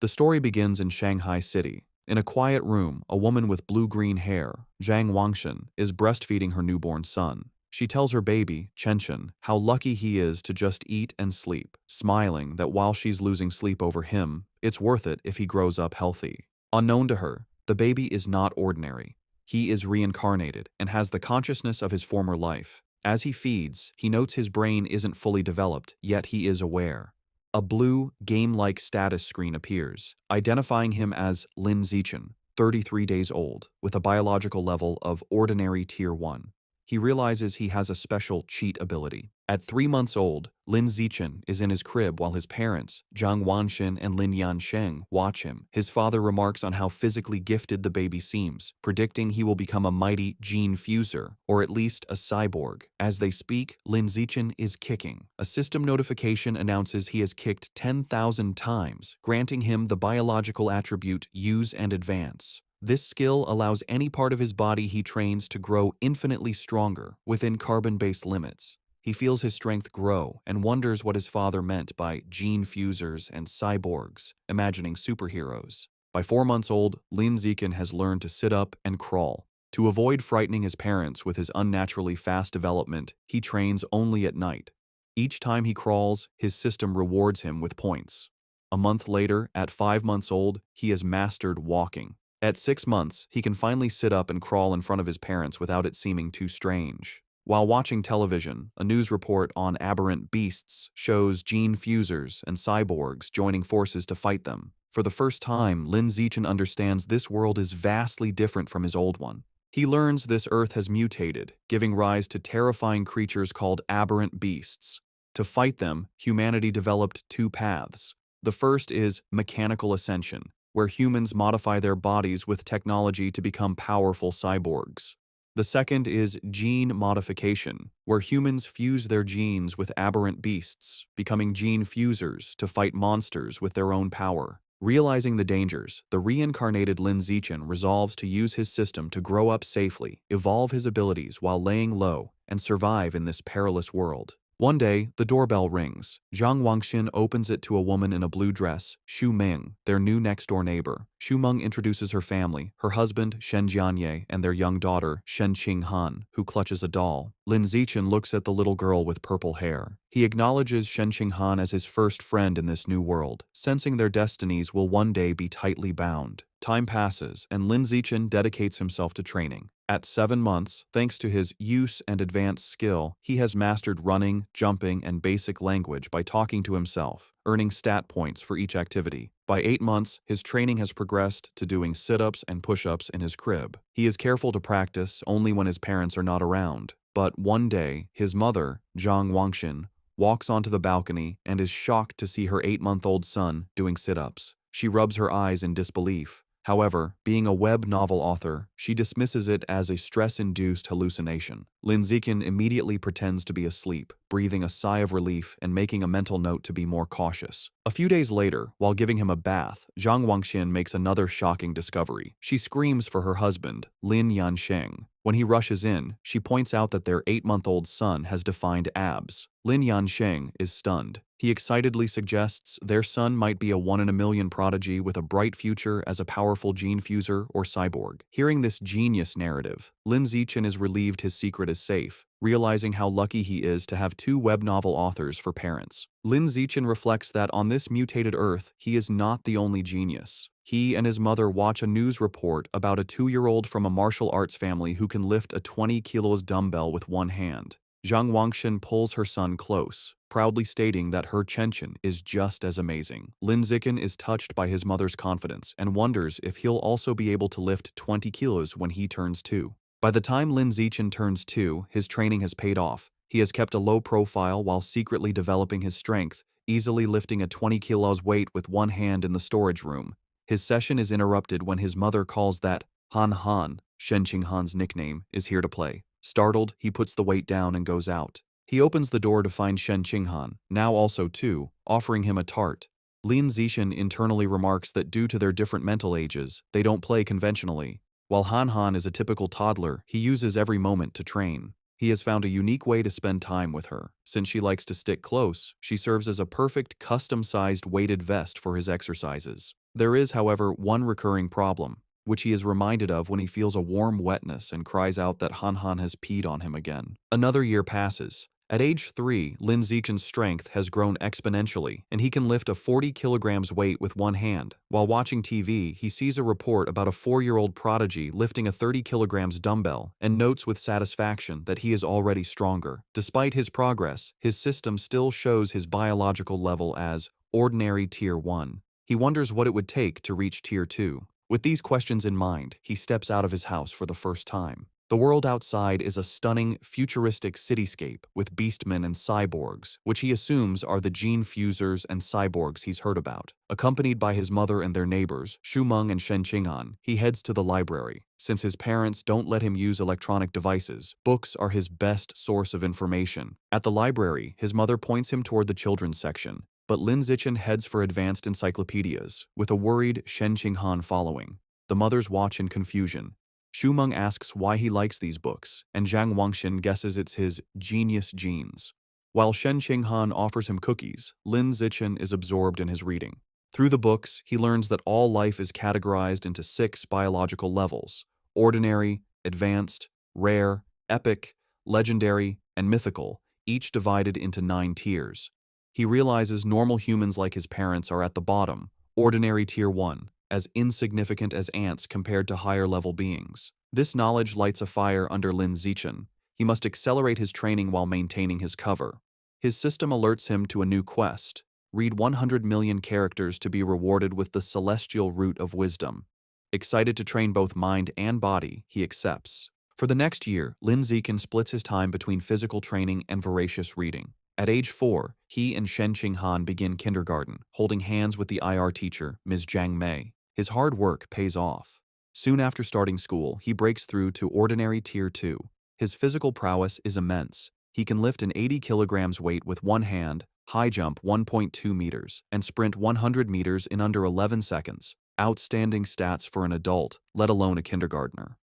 The story begins in Shanghai City. In a quiet room, a woman with blue-green hair, Zhang Wangshan, is breastfeeding her newborn son. She tells her baby, Chenchen, how lucky he is to just eat and sleep, smiling that while she's losing sleep over him, it's worth it if he grows up healthy. Unknown to her, the baby is not ordinary. He is reincarnated and has the consciousness of his former life. As he feeds, he notes his brain isn't fully developed, yet he is aware. A blue, game-like status screen appears, identifying him as Lin Zichen, 33 days old, with a biological level of ordinary Tier 1. He realizes he has a special cheat ability. At 3 months old, Lin Zichen is in his crib while his parents, Zhang Wanxin and Lin Yansheng, watch him. His father remarks on how physically gifted the baby seems, predicting he will become a mighty gene fuser, or at least a cyborg. As they speak, Lin Zichen is kicking. A system notification announces he has kicked 10,000 times, granting him the biological attribute Use and Advance. This skill allows any part of his body he trains to grow infinitely stronger within carbon-based limits. He feels his strength grow and wonders what his father meant by gene fusers and cyborgs, imagining superheroes. By 4 months old, Lin Zichen has learned to sit up and crawl. To avoid frightening his parents with his unnaturally fast development, he trains only at night. Each time he crawls, his system rewards him with points. A month later, at 5 months old, he has mastered walking. At 6 months, he can finally sit up and crawl in front of his parents without it seeming too strange. While watching television, a news report on aberrant beasts shows gene fusers and cyborgs joining forces to fight them. For the first time, Lin Zichen understands this world is vastly different from his old one. He learns this Earth has mutated, giving rise to terrifying creatures called aberrant beasts. To fight them, humanity developed 2 paths. The first is mechanical ascension, where humans modify their bodies with technology to become powerful cyborgs. The second is gene modification, where humans fuse their genes with aberrant beasts, becoming gene fusers to fight monsters with their own power. Realizing the dangers, the reincarnated Lin Zichen resolves to use his system to grow up safely, evolve his abilities while laying low, and survive in this perilous world. One day, the doorbell rings. Zhang Wangshin opens it to a woman in a blue dress, Xu Ming, their new next-door neighbor. Xu Meng introduces her family, her husband, Shen Jianye, and their young daughter, Shen Qinghan, who clutches a doll. Lin Zichen looks at the little girl with purple hair. He acknowledges Shen Qinghan as his first friend in this new world, sensing their destinies will one day be tightly bound. Time passes, and Lin Zichen dedicates himself to training. At 7 months, thanks to his use and advanced skill, he has mastered running, jumping, and basic language by talking to himself, earning stat points for each activity. By 8 months, his training has progressed to doing sit-ups and push-ups in his crib. He is careful to practice only when his parents are not around. But one day, his mother, Zhang Wangshin, walks onto the balcony and is shocked to see her 8-month-old son doing sit-ups. She rubs her eyes in disbelief. However, being a web novel author, she dismisses it as a stress-induced hallucination. Lin Zichen immediately pretends to be asleep, breathing a sigh of relief and making a mental note to be more cautious. A few days later, while giving him a bath, Zhang Wangshin makes another shocking discovery. She screams for her husband, Lin Yansheng. When he rushes in, she points out that their 8-month-old son has defined abs. Lin Yansheng is stunned. He excitedly suggests their son might be a 1-in-a-million prodigy with a bright future as a powerful gene fuser or cyborg. Hearing this genius narrative, Lin Zichen is relieved his secret is safe, realizing how lucky he is to have 2 web novel authors for parents. Lin Zichen reflects that on this mutated Earth, he is not the only genius. He and his mother watch a news report about a 2-year-old from a martial arts family who can lift a 20 kilos dumbbell with one hand. Zhang Wangshin pulls her son close, proudly stating that her Chenchen is just as amazing. Lin Zichen is touched by his mother's confidence and wonders if he'll also be able to lift 20 kilos when he turns 2. By the time Lin Zichen turns 2, his training has paid off. He has kept a low profile while secretly developing his strength, easily lifting a 20 kilos weight with one hand in the storage room. His session is interrupted when his mother calls that Han Han, Shen Qinghan's nickname, is here to play. Startled, he puts the weight down and goes out. He opens the door to find Shen Qinghan, now also 2, offering him a tart. Lin Zichen internally remarks that due to their different mental ages, they don't play conventionally. While Han Han is a typical toddler, he uses every moment to train. He has found a unique way to spend time with her. Since she likes to stick close, she serves as a perfect custom-sized weighted vest for his exercises. There is, however, one recurring problem, which he is reminded of when he feels a warm wetness and cries out that Han Han has peed on him again. Another year passes. At age 3, Lin Zichen's strength has grown exponentially, and he can lift a 40 kilograms weight with one hand. While watching TV, he sees a report about a 4-year-old prodigy lifting a 30 kilograms dumbbell and notes with satisfaction that he is already stronger. Despite his progress, his system still shows his biological level as ordinary Tier 1. He wonders what it would take to reach Tier 2. With these questions in mind, he steps out of his house for the first time. The world outside is a stunning, futuristic cityscape with beastmen and cyborgs, which he assumes are the gene fusers and cyborgs he's heard about. Accompanied by his mother and their neighbors, Xu Meng and Shen Qing'an, he heads to the library. Since his parents don't let him use electronic devices, books are his best source of information. At the library, his mother points him toward the children's section, but Lin Zichen heads for advanced encyclopedias, with a worried Shen Qing'an following. The mothers watch in confusion. Xu Meng asks why he likes these books, and Zhang Wangxin guesses it's his genius genes. While Shen Qing'an offers him cookies, Lin Zichen is absorbed in his reading. Through the books, he learns that all life is categorized into 6 biological levels: ordinary, advanced, rare, epic, legendary, and mythical, each divided into 9 tiers. He realizes normal humans like his parents are at the bottom, ordinary Tier 1, as insignificant as ants compared to higher-level beings. This knowledge lights a fire under Lin Zichen. He must accelerate his training while maintaining his cover. His system alerts him to a new quest: read 100 million characters to be rewarded with the celestial root of wisdom. Excited to train both mind and body, he accepts. For the next year, Lin Zichen splits his time between physical training and voracious reading. At age 4, he and Shen Qing'an begin kindergarten, holding hands with the IR teacher, Ms. Zhang Mei. His hard work pays off. Soon after starting school, he breaks through to ordinary Tier 2. His physical prowess is immense. He can lift an 80 kilograms weight with one hand, high jump 1.2 meters, and sprint 100 meters in under 11 seconds. Outstanding stats for an adult, let alone a kindergartner.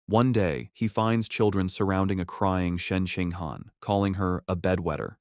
One day, he finds children surrounding a crying Shen Qing'an, calling her a bedwetter.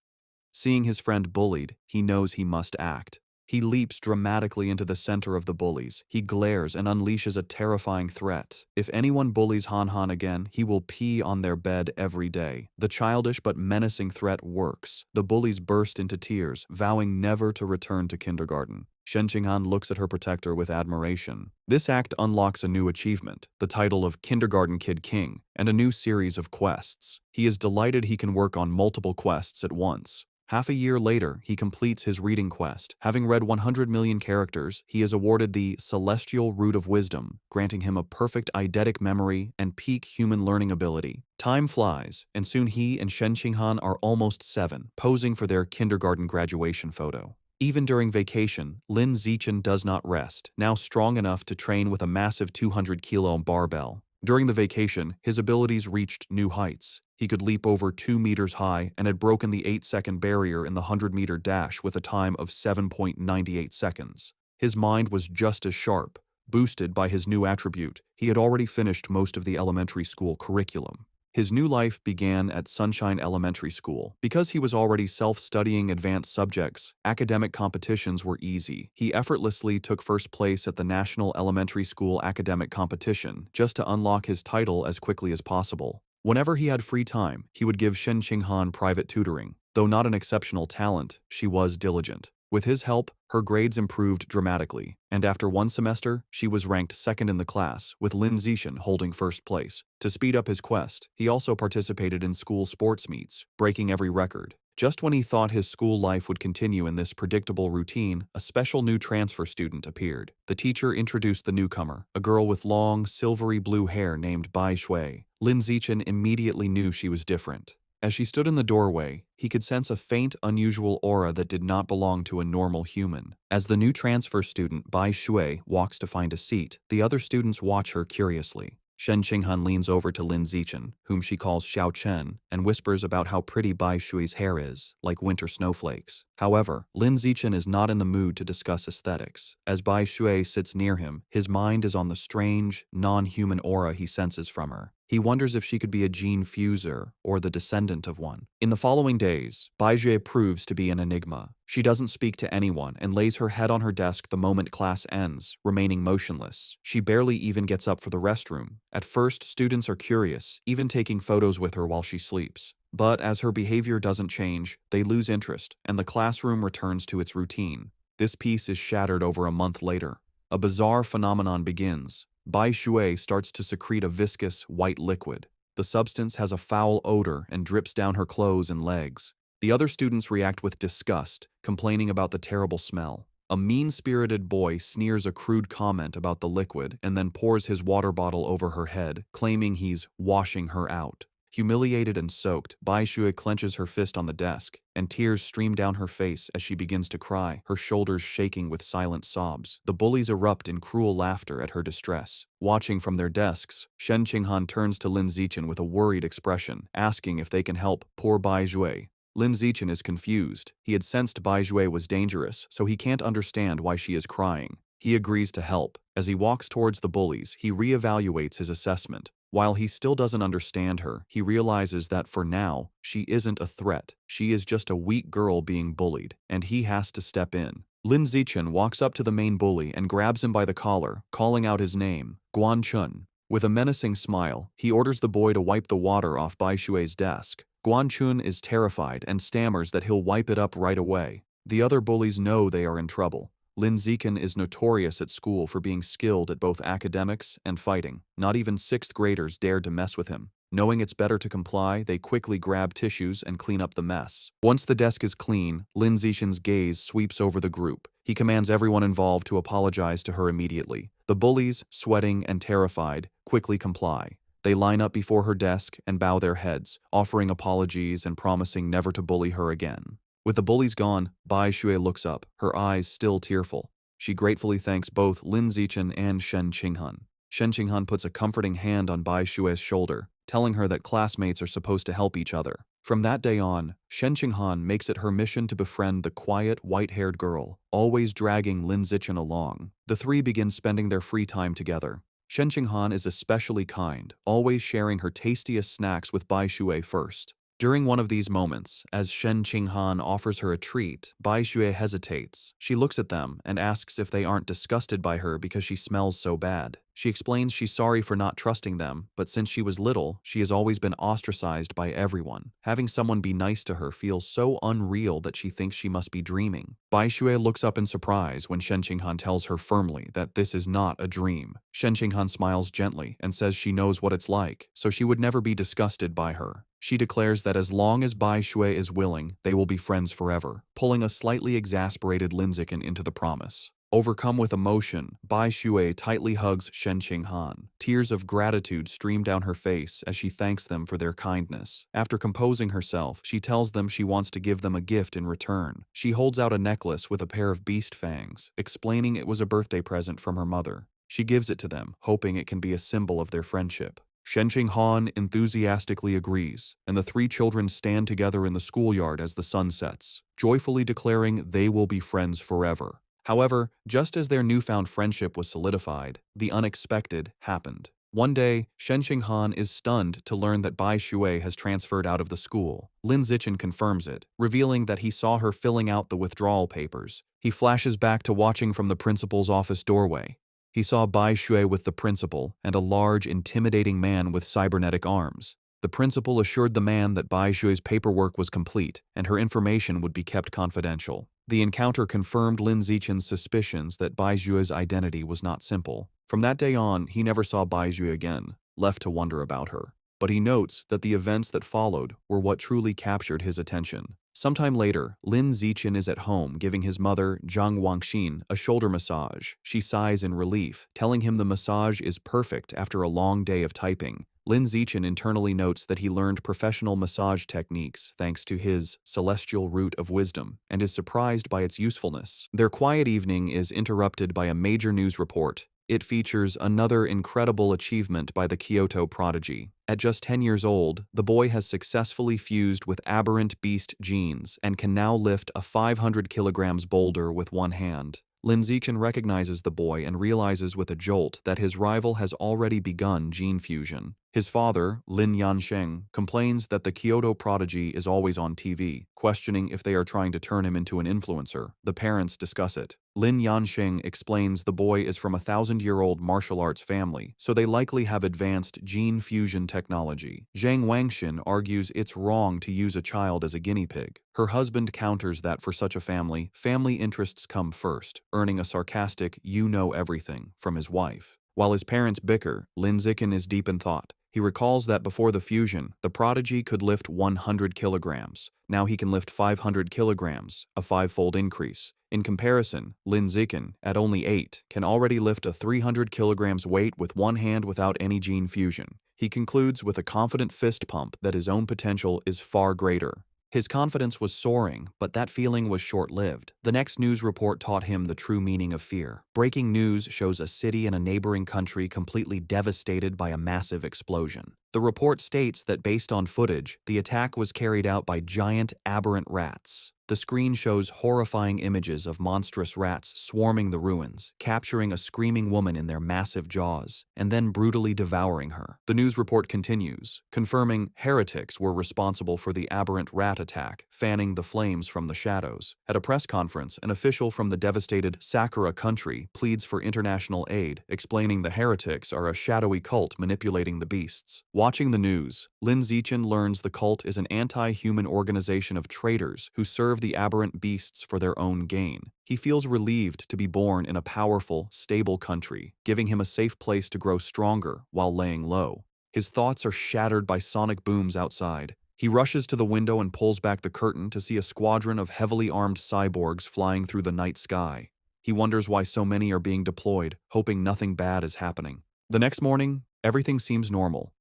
Seeing his friend bullied, he knows he must act. He leaps dramatically into the center of the bullies. He glares and unleashes a terrifying threat. If anyone bullies Han Han again, he will pee on their bed every day. The childish but menacing threat works. The bullies burst into tears, vowing never to return to kindergarten. Shen Qing'an looks at her protector with admiration. This act unlocks a new achievement, the title of Kindergarten Kid King, and a new series of quests. He is delighted he can work on multiple quests at once. Half a year later, he completes his reading quest. Having read 100 million characters, he is awarded the Celestial Root of Wisdom, granting him a perfect eidetic memory and peak human learning ability. Time flies, and soon he and Shen Qing'an are almost 7, posing for their kindergarten graduation photo. Even during vacation, Lin Zichen does not rest, now strong enough to train with a massive 200-kilo barbell. During the vacation, his abilities reached new heights. He could leap over 2 meters high and had broken the 8-second barrier in the 100-meter dash with a time of 7.98 seconds. His mind was just as sharp. Boosted by his new attribute, he had already finished most of the elementary school curriculum. His new life began at Sunshine Elementary School. Because he was already self-studying advanced subjects, academic competitions were easy. He effortlessly took first place at the National Elementary School Academic Competition, just to unlock his title as quickly as possible. Whenever he had free time, he would give Shen Qing'an private tutoring. Though not an exceptional talent, she was diligent. With his help, her grades improved dramatically, and after one semester, she was ranked second in the class, with Lin Zichen holding first place. To speed up his quest, he also participated in school sports meets, breaking every record. Just when he thought his school life would continue in this predictable routine, a special new transfer student appeared. The teacher introduced the newcomer, a girl with long, silvery blue hair named Bai Shui. Lin Zichen immediately knew she was different. As she stood in the doorway, he could sense a faint, unusual aura that did not belong to a normal human. As the new transfer student, Bai Shui, walks to find a seat, the other students watch her curiously. Shen Qing'an leans over to Lin Zichen, whom she calls Xiao Chen, and whispers about how pretty Bai Shui's hair is, like winter snowflakes. However, Lin Zichen is not in the mood to discuss aesthetics. As Bai Shui sits near him, his mind is on the strange, non-human aura he senses from her. He wonders if she could be a gene fuser or the descendant of one. In the following days, Baizue proves to be an enigma. She doesn't speak to anyone and lays her head on her desk the moment class ends, remaining motionless. She barely even gets up for the restroom. At first, students are curious, even taking photos with her while she sleeps. But as her behavior doesn't change, they lose interest, and the classroom returns to its routine. This peace is shattered over a month later. A bizarre phenomenon begins. Bai Shui starts to secrete a viscous, white liquid. The substance has a foul odor and drips down her clothes and legs. The other students react with disgust, complaining about the terrible smell. A mean-spirited boy sneers a crude comment about the liquid and then pours his water bottle over her head, claiming he's washing her out. Humiliated and soaked, Bai Shui clenches her fist on the desk, and tears stream down her face as she begins to cry, her shoulders shaking with silent sobs. The bullies erupt in cruel laughter at her distress. Watching from their desks, Shen Qinghan turns to Lin Zichen with a worried expression, asking if they can help poor Bai Shui. Lin Zichen is confused. He had sensed Bai Shui was dangerous, so he can't understand why she is crying. He agrees to help. As he walks towards the bullies, he reevaluates his assessment. While he still doesn't understand her, he realizes that for now, she isn't a threat. She is just a weak girl being bullied, and he has to step in. Lin Zichen walks up to the main bully and grabs him by the collar, calling out his name, Guan Chun. With a menacing smile, he orders the boy to wipe the water off Bai Shui's desk. Guan Chun is terrified and stammers that he'll wipe it up right away. The other bullies know they are in trouble. Lin Zichen is notorious at school for being skilled at both academics and fighting. Not even 6th graders dared to mess with him. Knowing it's better to comply, they quickly grab tissues and clean up the mess. Once the desk is clean, Lin Zichen's gaze sweeps over the group. He commands everyone involved to apologize to her immediately. The bullies, sweating and terrified, quickly comply. They line up before her desk and bow their heads, offering apologies and promising never to bully her again. With the bullies gone, Bai Shui looks up, her eyes still tearful. She gratefully thanks both Lin Zichen and Shen Qinghan. Shen Qinghan puts a comforting hand on Bai Shui's shoulder, telling her that classmates are supposed to help each other. From that day on, Shen Qinghan makes it her mission to befriend the quiet, white-haired girl, always dragging Lin Zichen along. The three begin spending their free time together. Shen Qinghan is especially kind, always sharing her tastiest snacks with Bai Shui first. During one of these moments, as Shen Qinghan offers her a treat, Bai Shui hesitates. She looks at them and asks if they aren't disgusted by her because she smells so bad. She explains she's sorry for not trusting them, but since she was little, she has always been ostracized by everyone. Having someone be nice to her feels so unreal that she thinks she must be dreaming. Bai Shui looks up in surprise when Shen Qinghan tells her firmly that this is not a dream. Shen Qinghan smiles gently and says she knows what it's like, so she would never be disgusted by her. She declares that as long as Bai Shui is willing, they will be friends forever, pulling a slightly exasperated Lin Zichen into the promise. Overcome with emotion, Bai Shui tightly hugs Shen Qinghan. Tears of gratitude stream down her face as she thanks them for their kindness. After composing herself, she tells them she wants to give them a gift in return. She holds out a necklace with a pair of beast fangs, explaining it was a birthday present from her mother. She gives it to them, hoping it can be a symbol of their friendship. Shen Qinghan enthusiastically agrees, and the three children stand together in the schoolyard as the sun sets, joyfully declaring they will be friends forever. However, just as their newfound friendship was solidified, the unexpected happened. One day, Shen Qinghan is stunned to learn that Bai Shui has transferred out of the school. Lin Zichen confirms it, revealing that he saw her filling out the withdrawal papers. He flashes back to watching from the principal's office doorway. He saw Bai Shui with the principal and a large, intimidating man with cybernetic arms. The principal assured the man that Bai Shui's paperwork was complete and her information would be kept confidential. The encounter confirmed Lin Zichen's suspicions that Bai Shui's identity was not simple. From that day on, he never saw Bai Shui again, left to wonder about her. But he notes that the events that followed were what truly captured his attention. Sometime later, Lin Zichen is at home giving his mother, Zhang Wangxin, a shoulder massage. She sighs in relief, telling him the massage is perfect after a long day of typing. Lin Zichen internally notes that he learned professional massage techniques thanks to his celestial root of wisdom and is surprised by its usefulness. Their quiet evening is interrupted by a major news report. It features another incredible achievement by the Kyoto prodigy. At just 10 years old, the boy has successfully fused with aberrant beast genes and can now lift a 500 kilograms boulder with one hand. Lin Zichen recognizes the boy and realizes with a jolt that his rival has already begun gene fusion. His father, Lin Yansheng, complains that the Kyoto prodigy is always on TV, questioning if they are trying to turn him into an influencer. The parents discuss it. Lin Yansheng explains the boy is from a 1,000-year-old martial arts family, so they likely have advanced gene fusion technology. Zhang Wangxin argues it's wrong to use a child as a guinea pig. Her husband counters that for such a family interests come first, earning a sarcastic "you know everything" from his wife. While his parents bicker, Lin Zichen is deep in thought. He recalls that before the fusion, the prodigy could lift 100 kilograms. Now he can lift 500 kilograms, a five-fold increase. In comparison, Lin Zichen, at only 8, can already lift a 300 kilograms weight with one hand without any gene fusion. He concludes with a confident fist pump that his own potential is far greater. His confidence was soaring, but that feeling was short-lived. The next news report taught him the true meaning of fear. Breaking news shows a city in a neighboring country completely devastated by a massive explosion. The report states that based on footage, the attack was carried out by giant, aberrant rats. The screen shows horrifying images of monstrous rats swarming the ruins, capturing a screaming woman in their massive jaws, and then brutally devouring her. The news report continues, confirming heretics were responsible for the aberrant rat attack, fanning the flames from the shadows. At a press conference, an official from the devastated Sakura country pleads for international aid, explaining the heretics are a shadowy cult manipulating the beasts. Watching the news, Lin Zichen learns the cult is an anti-human organization of traitors who serve the aberrant beasts for their own gain. He feels relieved to be born in a powerful, stable country, giving him a safe place to grow stronger while laying low. His thoughts are shattered by sonic booms outside. He rushes to the window and pulls back the curtain to see a squadron of heavily armed cyborgs flying through the night sky. He wonders why so many are being deployed, hoping nothing bad is happening. The next morning, everything seems normal.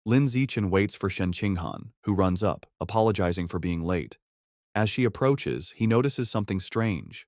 Lin Zichen waits for Shen Qinghan, who runs up, apologizing for being late. As she approaches, he notices something strange.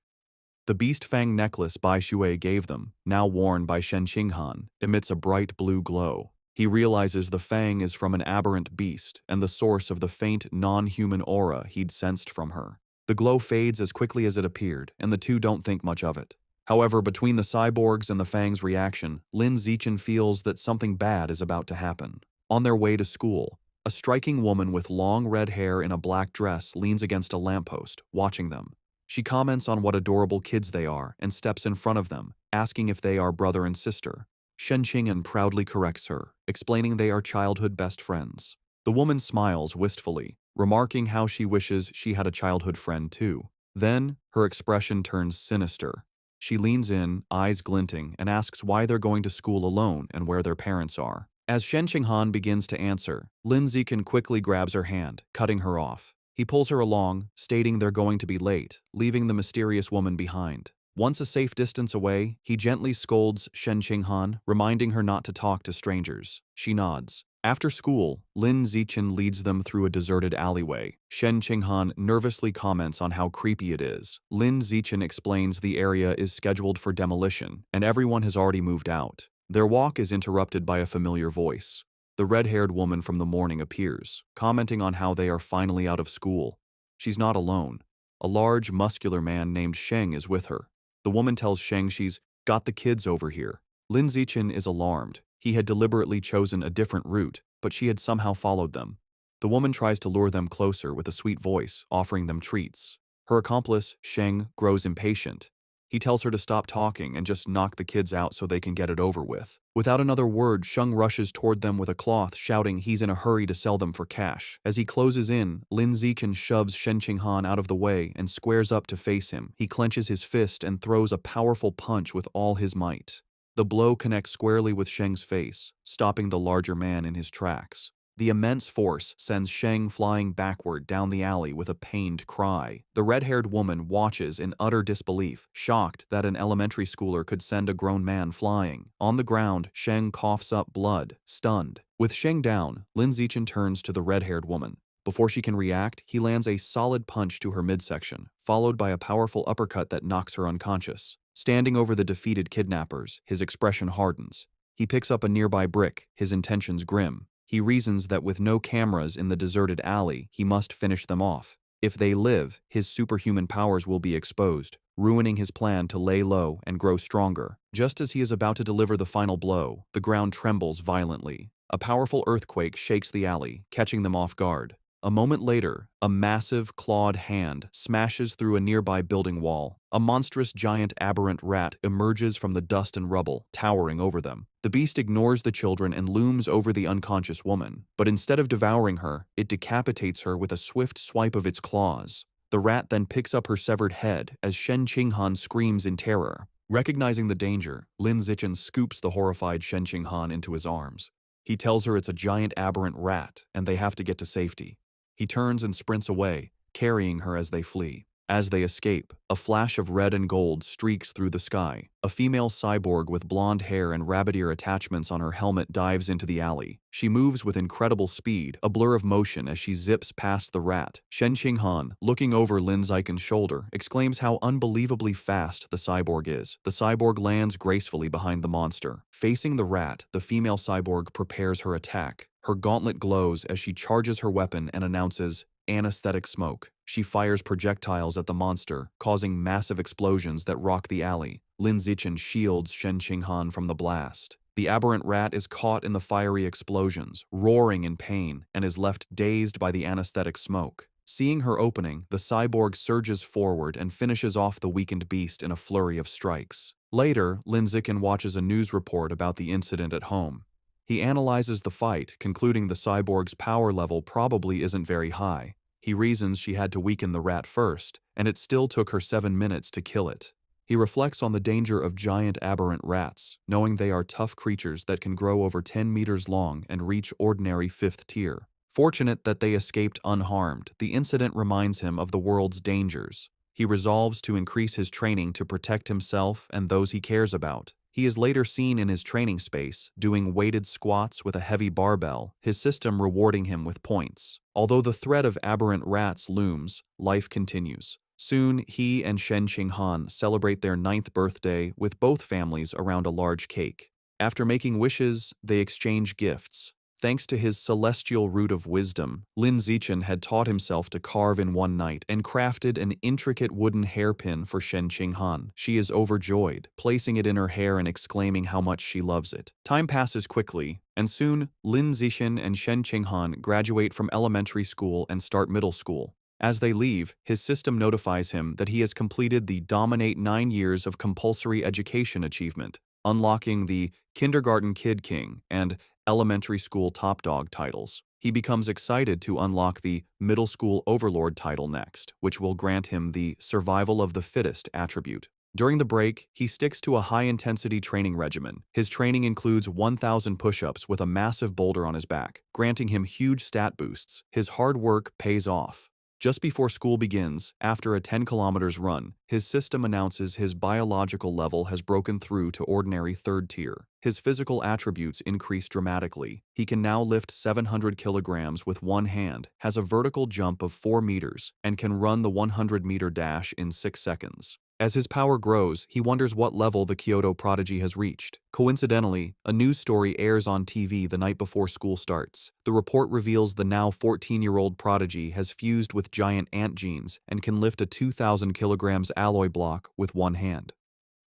The beast fang necklace Bai Shui gave them, now worn by Shen Qinghan, emits a bright blue glow. He realizes the fang is from an aberrant beast and the source of the faint, non-human aura he'd sensed from her. The glow fades as quickly as it appeared, and the two don't think much of it. However, between the cyborgs and the fang's reaction, Lin Zichen feels that something bad is about to happen. On their way to school, a striking woman with long red hair in a black dress leans against a lamppost, watching them. She comments on what adorable kids they are and steps in front of them, asking if they are brother and sister. Shen Qinghan proudly corrects her, explaining they are childhood best friends. The woman smiles wistfully, remarking how she wishes she had a childhood friend too. Then, her expression turns sinister. She leans in, eyes glinting, and asks why they're going to school alone and where their parents are. As Shen Qinghan begins to answer, Lin Zichen quickly grabs her hand, cutting her off. He pulls her along, stating they're going to be late, leaving the mysterious woman behind. Once a safe distance away, he gently scolds Shen Qinghan, reminding her not to talk to strangers. She nods. After school, Lin Zichen leads them through a deserted alleyway. Shen Qinghan nervously comments on how creepy it is. Lin Zichen explains the area is scheduled for demolition, and everyone has already moved out. Their walk is interrupted by a familiar voice. The red-haired woman from the morning appears, commenting on how they are finally out of school. She's not alone. A large, muscular man named Sheng is with her. The woman tells Sheng she's got the kids over here. Lin Zichen is alarmed. He had deliberately chosen a different route, but she had somehow followed them. The woman tries to lure them closer with a sweet voice, offering them treats. Her accomplice, Sheng, grows impatient. He tells her to stop talking and just knock the kids out so they can get it over with. Without another word, Sheng rushes toward them with a cloth, shouting he's in a hurry to sell them for cash. As he closes in, Lin Zichen shoves Shen Qinghan out of the way and squares up to face him. He clenches his fist and throws a powerful punch with all his might. The blow connects squarely with Sheng's face, stopping the larger man in his tracks. The immense force sends Sheng flying backward down the alley with a pained cry. The red-haired woman watches in utter disbelief, shocked that an elementary schooler could send a grown man flying. On the ground, Sheng coughs up blood, stunned. With Sheng down, Lin Zichen turns to the red-haired woman. Before she can react, he lands a solid punch to her midsection, followed by a powerful uppercut that knocks her unconscious. Standing over the defeated kidnappers, his expression hardens. He picks up a nearby brick, his intentions grim. He reasons that with no cameras in the deserted alley, he must finish them off. If they live, his superhuman powers will be exposed, ruining his plan to lay low and grow stronger. Just as he is about to deliver the final blow, the ground trembles violently. A powerful earthquake shakes the alley, catching them off guard. A moment later, a massive, clawed hand smashes through a nearby building wall. A monstrous giant aberrant rat emerges from the dust and rubble, towering over them. The beast ignores the children and looms over the unconscious woman, but instead of devouring her, it decapitates her with a swift swipe of its claws. The rat then picks up her severed head as Shen Qinghan screams in terror. Recognizing the danger, Lin Zichen scoops the horrified Shen Qinghan into his arms. He tells her it's a giant aberrant rat and they have to get to safety. He turns and sprints away, carrying her as they flee. As they escape, a flash of red and gold streaks through the sky. A female cyborg with blonde hair and rabbit ear attachments on her helmet dives into the alley. She moves with incredible speed, a blur of motion as she zips past the rat. Shen Qinghan, looking over Lin Zichen's shoulder, exclaims how unbelievably fast the cyborg is. The cyborg lands gracefully behind the monster. Facing the rat, the female cyborg prepares her attack. Her gauntlet glows as she charges her weapon and announces, "Anesthetic smoke." She fires projectiles at the monster, causing massive explosions that rock the alley. Lin Zichen shields Shen Qinghan from the blast. The aberrant rat is caught in the fiery explosions, roaring in pain, and is left dazed by the anesthetic smoke. Seeing her opening, the cyborg surges forward and finishes off the weakened beast in a flurry of strikes. Later, Lin Zichen watches a news report about the incident at home. He analyzes the fight, concluding the cyborg's power level probably isn't very high. He reasons she had to weaken the rat first, and it still took her 7 minutes to kill it. He reflects on the danger of giant aberrant rats, knowing they are tough creatures that can grow over 10 meters long and reach ordinary 5th tier. Fortunate that they escaped unharmed, the incident reminds him of the world's dangers. He resolves to increase his training to protect himself and those he cares about. He is later seen in his training space, doing weighted squats with a heavy barbell, his system rewarding him with points. Although the threat of aberrant rats looms, life continues. Soon, he and Shen Qinghan celebrate their 9th birthday with both families around a large cake. After making wishes, they exchange gifts. Thanks to his celestial root of wisdom, Lin Zichen had taught himself to carve in one night and crafted an intricate wooden hairpin for Shen Qinghan. She is overjoyed, placing it in her hair and exclaiming how much she loves it. Time passes quickly, and soon Lin Zichen and Shen Qinghan graduate from elementary school and start middle school. As they leave, his system notifies him that he has completed the Dominate 9 years of compulsory education achievement, unlocking the Kindergarten Kid King and Elementary School Top Dog titles. He becomes excited to unlock the Middle School Overlord title next, which will grant him the Survival of the Fittest attribute. During the break, he sticks to a high-intensity training regimen. His training includes 1,000 push-ups with a massive boulder on his back, granting him huge stat boosts. His hard work pays off. Just before school begins, after a 10 kilometers run, his system announces his biological level has broken through to ordinary 3rd tier. His physical attributes increase dramatically. He can now lift 700 kilograms with one hand, has a vertical jump of 4 meters, and can run the 100-meter dash in 6 seconds. As his power grows, he wonders what level the Kyoto prodigy has reached. Coincidentally, a news story airs on TV the night before school starts. The report reveals the now 14-year-old prodigy has fused with giant ant genes and can lift a 2,000 kilograms alloy block with one hand.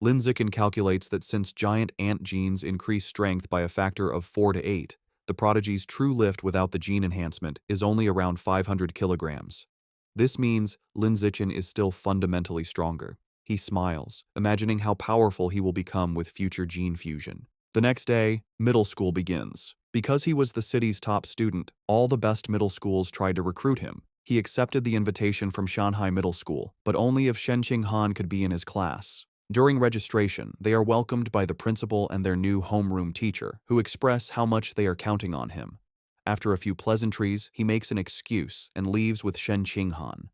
Lin Zichen calculates that since giant ant genes increase strength by a factor of 4 to 8, the prodigy's true lift without the gene enhancement is only around 500 kilograms. This means Lin Zichen is still fundamentally stronger. He smiles, imagining how powerful he will become with future gene fusion. The next day, middle school begins. Because he was the city's top student, all the best middle schools tried to recruit him. He accepted the invitation from Shanghai Middle School, but only if Shen Qinghan could be in his class. During registration, they are welcomed by the principal and their new homeroom teacher, who express how much they are counting on him. After a few pleasantries, he makes an excuse and leaves with Shen Qinghan.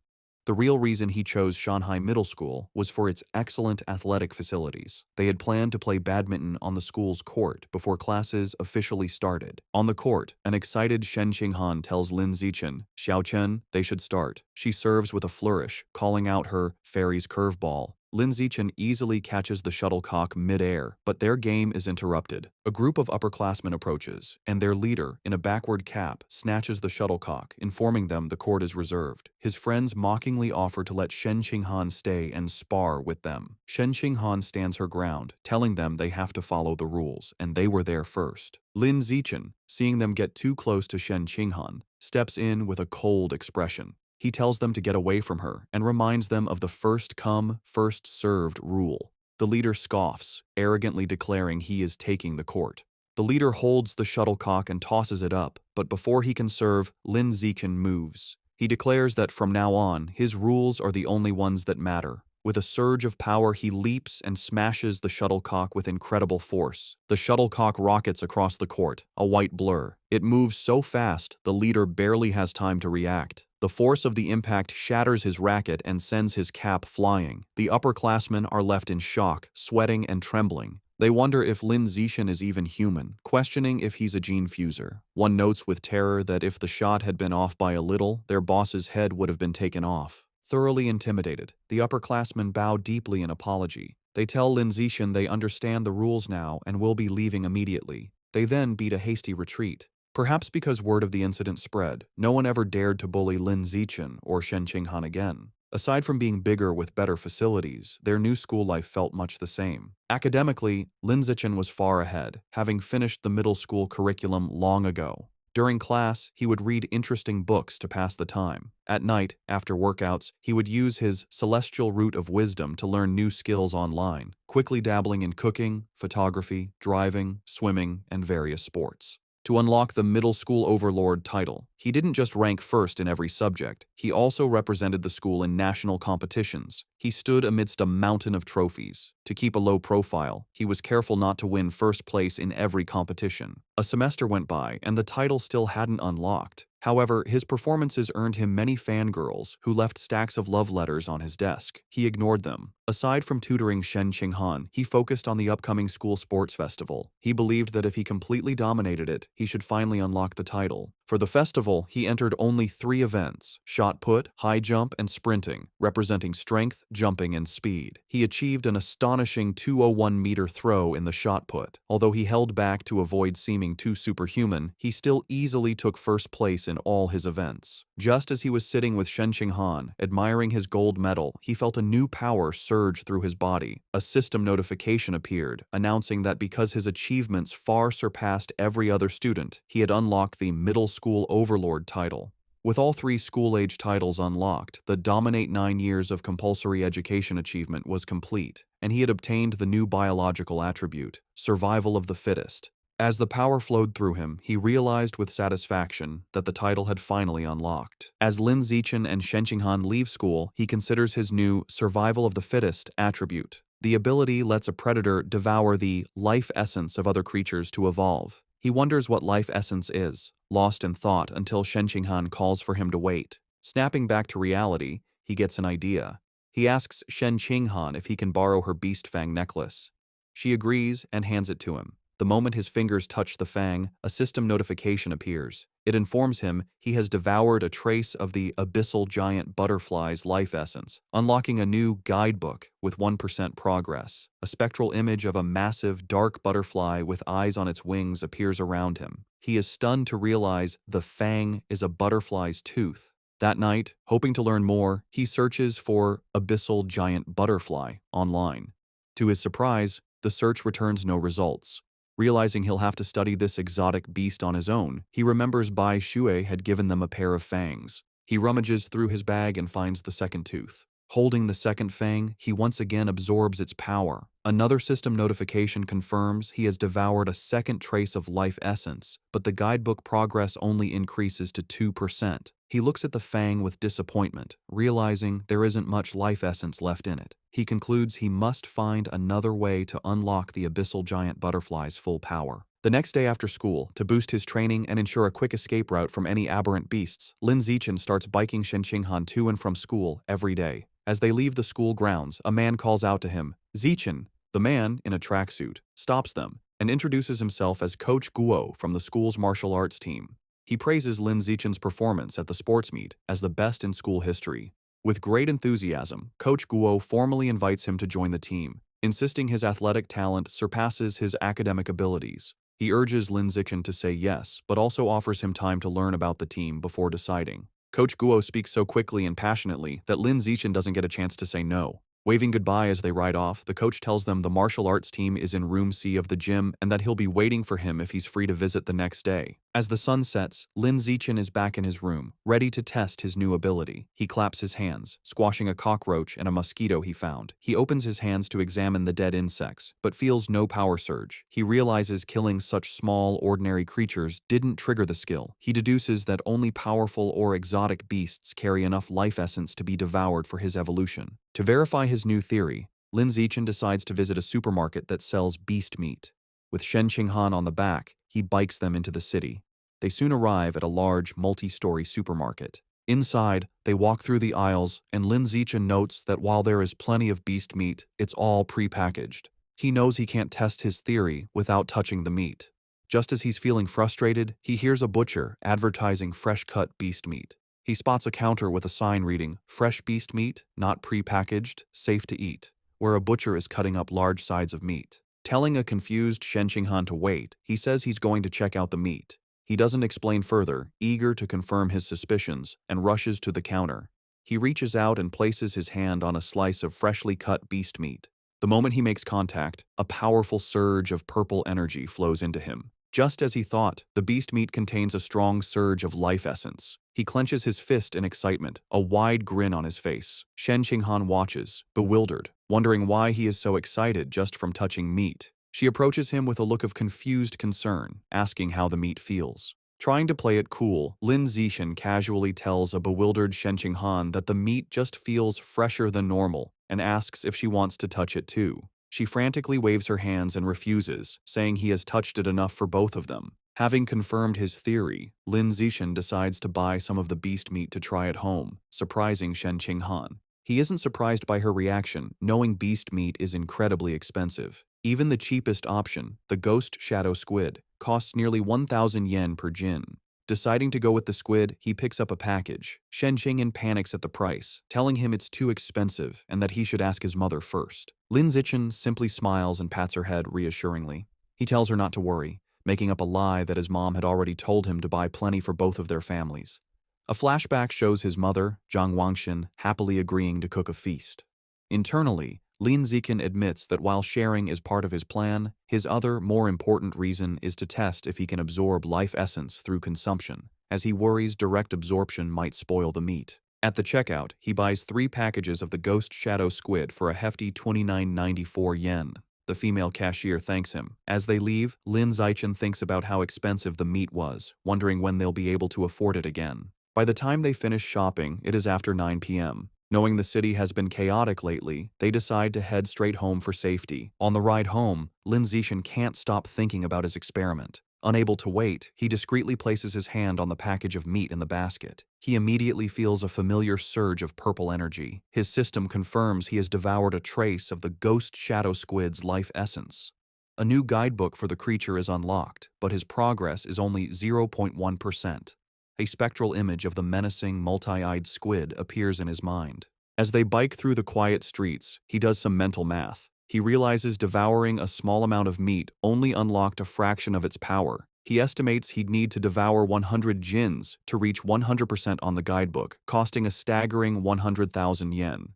The real reason he chose Shanghai Middle School was for its excellent athletic facilities. They had planned to play badminton on the school's court before classes officially started. On the court, an excited Shen Qinghan tells Lin Zichen, "Xiao Chen, they should start." She serves with a flourish, calling out her fairy's curveball. Lin Zichen easily catches the shuttlecock mid-air, but their game is interrupted. A group of upperclassmen approaches, and their leader, in a backward cap, snatches the shuttlecock, informing them the court is reserved. His friends mockingly offer to let Shen Qinghan stay and spar with them. Shen Qinghan stands her ground, telling them they have to follow the rules, and they were there first. Lin Zichen, seeing them get too close to Shen Qinghan, steps in with a cold expression. He tells them to get away from her and reminds them of the first come, first served rule. The leader scoffs, arrogantly declaring he is taking the court. The leader holds the shuttlecock and tosses it up, but before he can serve, Lin Zichen moves. He declares that from now on, his rules are the only ones that matter. With a surge of power, he leaps and smashes the shuttlecock with incredible force. The shuttlecock rockets across the court, a white blur. It moves so fast, the leader barely has time to react. The force of the impact shatters his racket and sends his cap flying. The upperclassmen are left in shock, sweating and trembling. They wonder if Lin Zichen is even human, questioning if he's a gene fuser. One notes with terror that if the shot had been off by a little, their boss's head would have been taken off. Thoroughly intimidated, the upperclassmen bow deeply in apology. They tell Lin Zichen they understand the rules now and will be leaving immediately. They then beat a hasty retreat. Perhaps because word of the incident spread, no one ever dared to bully Lin Zichen or Shen Qinghan again. Aside from being bigger with better facilities, their new school life felt much the same. Academically, Lin Zichen was far ahead, having finished the middle school curriculum long ago. During class, he would read interesting books to pass the time. At night, after workouts, he would use his celestial root of wisdom to learn new skills online, quickly dabbling in cooking, photography, driving, swimming, and various sports. To unlock the middle school overlord title, he didn't just rank first in every subject, he also represented the school in national competitions. He stood amidst a mountain of trophies. To keep a low profile, he was careful not to win first place in every competition. A semester went by, and the title still hadn't unlocked. However, his performances earned him many fangirls who left stacks of love letters on his desk. He ignored them. Aside from tutoring Shen Qinghan, he focused on the upcoming school sports festival. He believed that if he completely dominated it, he should finally unlock the title. For the festival, he entered only 3 events: shot put, high jump, and sprinting, representing strength, jumping, and speed. He achieved an astonishing 201-meter throw in the shot put. Although he held back to avoid seeming too superhuman, he still easily took first place in all his events. Just as he was sitting with Shen Qinghan, admiring his gold medal, he felt a new power surge through his body. A system notification appeared, announcing that because his achievements far surpassed every other student, he had unlocked the middle school overlord title. With all 3 school-age titles unlocked, the Dominate 9 years of compulsory education achievement was complete, and he had obtained the new biological attribute, survival of the fittest. As the power flowed through him, he realized with satisfaction that the title had finally unlocked. As Lin Zichen and Shen Qinghan leave school, he considers his new survival of the fittest attribute. The ability lets a predator devour the life essence of other creatures to evolve. He wonders what life essence is, lost in thought until Shen Qinghan calls for him to wait. Snapping back to reality, he gets an idea. He asks Shen Qinghan if he can borrow her beast fang necklace. She agrees and hands it to him. The moment his fingers touch the fang, a system notification appears. It informs him he has devoured a trace of the abyssal giant butterfly's life essence, unlocking a new guidebook with 1% progress. A spectral image of a massive, dark butterfly with eyes on its wings appears around him. He is stunned to realize the fang is a butterfly's tooth. That night, hoping to learn more, he searches for abyssal giant butterfly online. To his surprise, the search returns no results. Realizing he'll have to study this exotic beast on his own, he remembers Bai Shui had given them a pair of fangs. He rummages through his bag and finds the second tooth. Holding the second fang, he once again absorbs its power. Another system notification confirms he has devoured a second trace of life essence, but the guidebook progress only increases to 2%. He looks at the fang with disappointment, realizing there isn't much life essence left in it. He concludes he must find another way to unlock the abyssal giant butterfly's full power. The next day after school, to boost his training and ensure a quick escape route from any aberrant beasts, Lin Zichen starts biking Shen Qinghan to and from school every day. As they leave the school grounds, a man calls out to him, "Zichen!" The man, in a tracksuit, stops them and introduces himself as Coach Guo from the school's martial arts team. He praises Lin Zichen's performance at the sports meet as the best in school history. With great enthusiasm, Coach Guo formally invites him to join the team, insisting his athletic talent surpasses his academic abilities. He urges Lin Zichen to say yes, but also offers him time to learn about the team before deciding. Coach Guo speaks so quickly and passionately that Lin Zichen doesn't get a chance to say no. Waving goodbye as they ride off, the coach tells them the martial arts team is in room C of the gym and that he'll be waiting for him if he's free to visit the next day. As the sun sets, Lin Zichen is back in his room, ready to test his new ability. He claps his hands, squashing a cockroach and a mosquito he found. He opens his hands to examine the dead insects, but feels no power surge. He realizes killing such small, ordinary creatures didn't trigger the skill. He deduces that only powerful or exotic beasts carry enough life essence to be devoured for his evolution. To verify his new theory, Lin Zichen decides to visit a supermarket that sells beast meat. With Shen Qinghan on the back, he bikes them into the city. They soon arrive at a large, multi-story supermarket. Inside, they walk through the aisles, and Lin Zichen notes that while there is plenty of beast meat, it's all pre-packaged. He knows he can't test his theory without touching the meat. Just as he's feeling frustrated, he hears a butcher advertising fresh-cut beast meat. He spots a counter with a sign reading, "Fresh beast meat, not pre-packaged, safe to eat," where a butcher is cutting up large sides of meat. Telling a confused Shen Qinghan to wait, he says he's going to check out the meat. He doesn't explain further, eager to confirm his suspicions, and rushes to the counter. He reaches out and places his hand on a slice of freshly cut beast meat. The moment he makes contact, a powerful surge of purple energy flows into him. Just as he thought, the beast meat contains a strong surge of life essence. He clenches his fist in excitement, a wide grin on his face. Shen Qinghan watches, bewildered, wondering why he is so excited just from touching meat. She approaches him with a look of confused concern, asking how the meat feels. Trying to play it cool, Lin Zichen casually tells a bewildered Shen Qinghan that the meat just feels fresher than normal and asks if she wants to touch it too. She frantically waves her hands and refuses, saying he has touched it enough for both of them. Having confirmed his theory, Lin Zichen decides to buy some of the beast meat to try at home, surprising Shen Qinghan. He isn't surprised by her reaction, knowing beast meat is incredibly expensive. Even the cheapest option, the ghost shadow squid, costs nearly 1,000 yen per jin. Deciding to go with the squid, he picks up a package. Shen Qinghan panics at the price, telling him it's too expensive and that he should ask his mother first. Lin Zichen simply smiles and pats her head reassuringly. He tells her not to worry, making up a lie that his mom had already told him to buy plenty for both of their families. A flashback shows his mother, Zhang Wangshan, happily agreeing to cook a feast. Internally, Lin Zichen admits that while sharing is part of his plan, his other, more important reason is to test if he can absorb life essence through consumption, as he worries direct absorption might spoil the meat. At the checkout, he buys 3 packages of the ghost shadow squid for a hefty 29.94 yen. The female cashier thanks him. As they leave, Lin Zichen thinks about how expensive the meat was, wondering when they'll be able to afford it again. By the time they finish shopping, it is after 9 p.m. Knowing the city has been chaotic lately, they decide to head straight home for safety. On the ride home, Lin Zichen can't stop thinking about his experiment. Unable to wait, he discreetly places his hand on the package of meat in the basket. He immediately feels a familiar surge of purple energy. His system confirms he has devoured a trace of the ghost shadow squid's life essence. A new guidebook for the creature is unlocked, but his progress is only 0.1%. A spectral image of the menacing, multi-eyed squid appears in his mind. As they bike through the quiet streets, he does some mental math. He realizes devouring a small amount of meat only unlocked a fraction of its power. He estimates he'd need to devour 100 jins to reach 100% on the guidebook, costing a staggering 100,000 yen.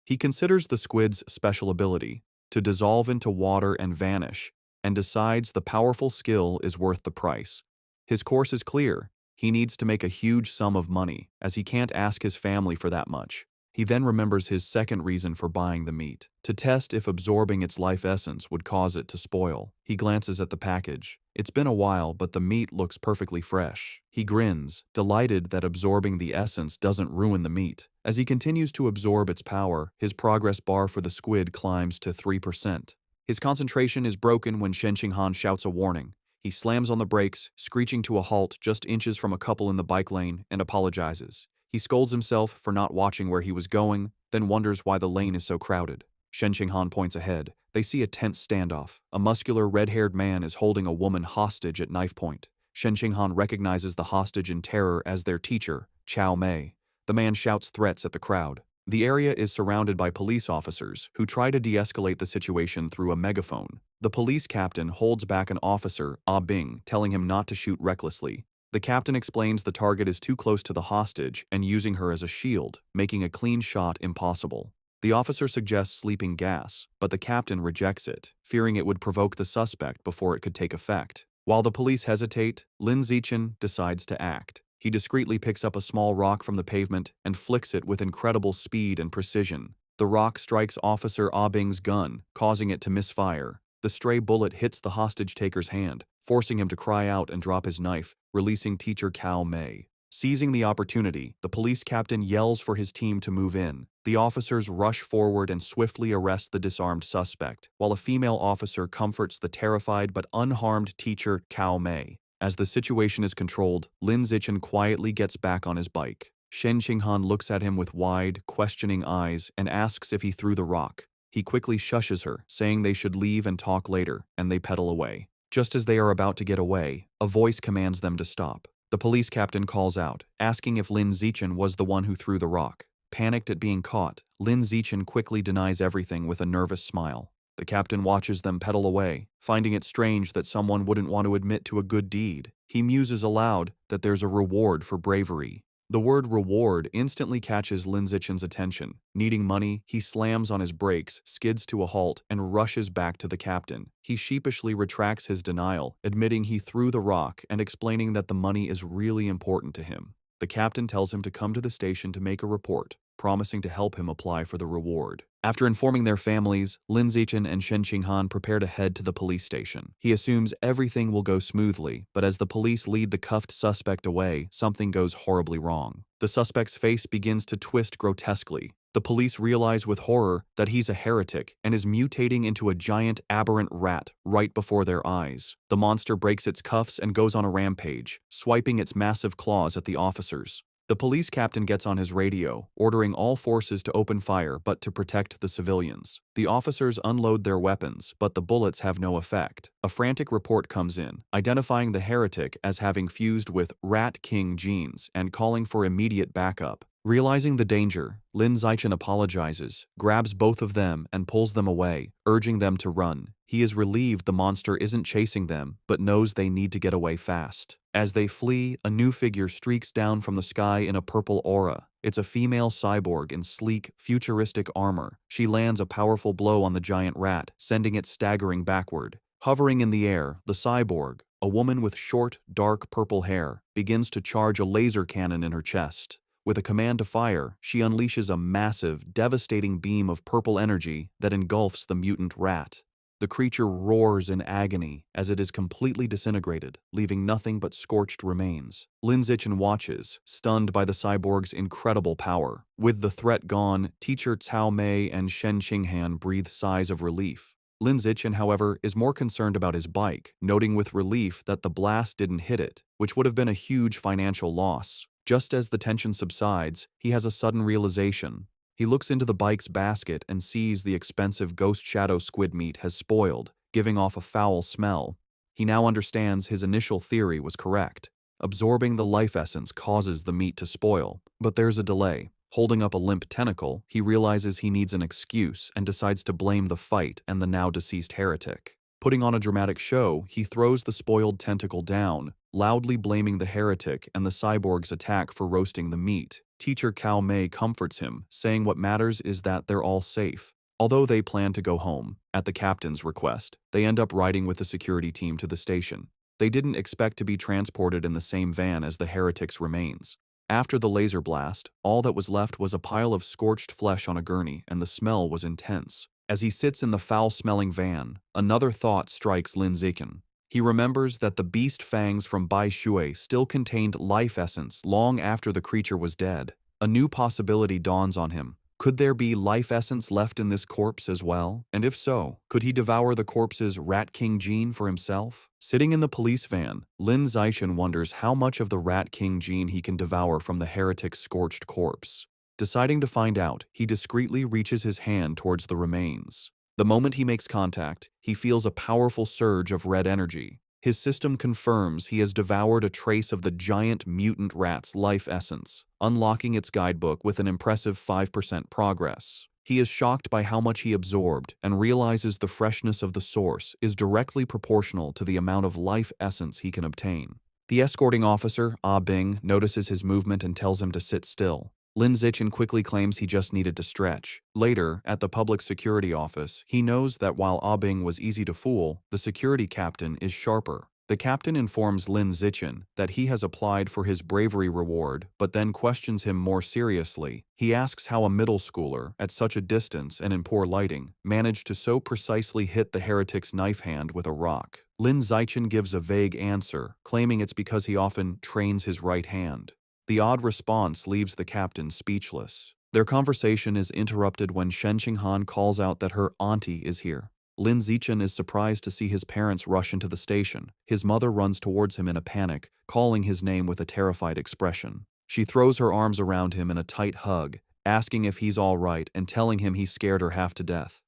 He considers the squid's special ability, to dissolve into water and vanish, and decides the powerful skill is worth the price. His course is clear. He needs to make a huge sum of money, as he can't ask his family for that much. He then remembers his second reason for buying the meat, to test if absorbing its life essence would cause it to spoil. He glances at the package. It's been a while, but the meat looks perfectly fresh. He grins, delighted that absorbing the essence doesn't ruin the meat. As he continues to absorb its power, his progress bar for the squid climbs to 3%. His concentration is broken when Shen Qinghan shouts a warning. He slams on the brakes, screeching to a halt just inches from a couple in the bike lane, and apologizes. He scolds himself for not watching where he was going, then wonders why the lane is so crowded. Shen Qinghan points ahead. They see a tense standoff. A muscular, red-haired man is holding a woman hostage at knife point. Shen Qinghan recognizes the hostage in terror as their teacher, Chao Mei. The man shouts threats at the crowd. The area is surrounded by police officers who try to de-escalate the situation through a megaphone. The police captain holds back an officer, Ah Bing, telling him not to shoot recklessly. The captain explains the target is too close to the hostage and using her as a shield, making a clean shot impossible. The officer suggests sleeping gas, but the captain rejects it, fearing it would provoke the suspect before it could take effect. While the police hesitate, Lin Zichen decides to act. He discreetly picks up a small rock from the pavement and flicks it with incredible speed and precision. The rock strikes Officer Ah Bing's gun, causing it to misfire. The stray bullet hits the hostage-taker's hand, forcing him to cry out and drop his knife, releasing Teacher Cao Mei. Seizing the opportunity, the police captain yells for his team to move in. The officers rush forward and swiftly arrest the disarmed suspect, while a female officer comforts the terrified but unharmed Teacher Cao Mei. As the situation is controlled, Lin Zichen quietly gets back on his bike. Shen Qinghan looks at him with wide, questioning eyes and asks if he threw the rock. He quickly shushes her, saying they should leave and talk later, and they pedal away. Just as they are about to get away, a voice commands them to stop. The police captain calls out, asking if Lin Zichen was the one who threw the rock. Panicked at being caught, Lin Zichen quickly denies everything with a nervous smile. The captain watches them pedal away, finding it strange that someone wouldn't want to admit to a good deed. He muses aloud that there's a reward for bravery. The word reward instantly catches Lin Zichen's attention. Needing money, he slams on his brakes, skids to a halt, and rushes back to the captain. He sheepishly retracts his denial, admitting he threw the rock and explaining that the money is really important to him. The captain tells him to come to the station to make a report, promising to help him apply for the reward. After informing their families, Lin Zichen and Shen Qinghan prepare to head to the police station. He assumes everything will go smoothly, but as the police lead the cuffed suspect away, something goes horribly wrong. The suspect's face begins to twist grotesquely. The police realize with horror that he's a heretic and is mutating into a giant aberrant rat right before their eyes. The monster breaks its cuffs and goes on a rampage, swiping its massive claws at the officers. The police captain gets on his radio, ordering all forces to open fire but to protect the civilians. The officers unload their weapons, but the bullets have no effect. A frantic report comes in, identifying the heretic as having fused with Rat King genes and calling for immediate backup. Realizing the danger, Lin Zichen apologizes, grabs both of them and pulls them away, urging them to run. He is relieved the monster isn't chasing them, but knows they need to get away fast. As they flee, a new figure streaks down from the sky in a purple aura. It's a female cyborg in sleek, futuristic armor. She lands a powerful blow on the giant rat, sending it staggering backward. Hovering in the air, the cyborg, a woman with short, dark purple hair, begins to charge a laser cannon in her chest. With a command to fire, she unleashes a massive, devastating beam of purple energy that engulfs the mutant rat. The creature roars in agony as it is completely disintegrated, leaving nothing but scorched remains. Lin Zichen watches, stunned by the cyborg's incredible power. With the threat gone, Teacher Cao Mei and Shen Qinghan breathe sighs of relief. Lin Zichen, however, is more concerned about his bike, noting with relief that the blast didn't hit it, which would have been a huge financial loss. Just as the tension subsides, he has a sudden realization. He looks into the bike's basket and sees the expensive ghost shadow squid meat has spoiled, giving off a foul smell. He now understands his initial theory was correct. Absorbing the life essence causes the meat to spoil, but there's a delay. Holding up a limp tentacle, he realizes he needs an excuse and decides to blame the fight and the now-deceased heretic. Putting on a dramatic show, he throws the spoiled tentacle down, loudly blaming the heretic and the cyborg's attack for roasting the meat. Teacher Cao Mei comforts him, saying what matters is that they're all safe. Although they plan to go home, at the captain's request, they end up riding with the security team to the station. They didn't expect to be transported in the same van as the heretic's remains. After the laser blast, all that was left was a pile of scorched flesh on a gurney, and the smell was intense. As he sits in the foul-smelling van, another thought strikes Lin Zichen. He remembers that the beast fangs from Bai Shui still contained life essence long after the creature was dead. A new possibility dawns on him. Could there be life essence left in this corpse as well? And if so, could he devour the corpse's Rat King gene for himself? Sitting in the police van, Lin Zichen wonders how much of the Rat King gene he can devour from the heretic's scorched corpse. Deciding to find out, he discreetly reaches his hand towards the remains. The moment he makes contact, he feels a powerful surge of red energy. His system confirms he has devoured a trace of the giant mutant rat's life essence, unlocking its guidebook with an impressive 5% progress. He is shocked by how much he absorbed and realizes the freshness of the source is directly proportional to the amount of life essence he can obtain. The escorting officer, Ah Bing, notices his movement and tells him to sit still. Lin Zichen quickly claims he just needed to stretch. Later, at the public security office, he knows that while Ah Bing was easy to fool, the security captain is sharper. The captain informs Lin Zichen that he has applied for his bravery reward, but then questions him more seriously. He asks how a middle schooler, at such a distance and in poor lighting, managed to so precisely hit the heretic's knife hand with a rock. Lin Zichen gives a vague answer, claiming it's because he often trains his right hand. The odd response leaves the captain speechless. Their conversation is interrupted when Shen Qinghan calls out that her auntie is here. Lin Zichen is surprised to see his parents rush into the station. His mother runs towards him in a panic, calling his name with a terrified expression. She throws her arms around him in a tight hug, asking if he's all right and telling him he scared her half to death.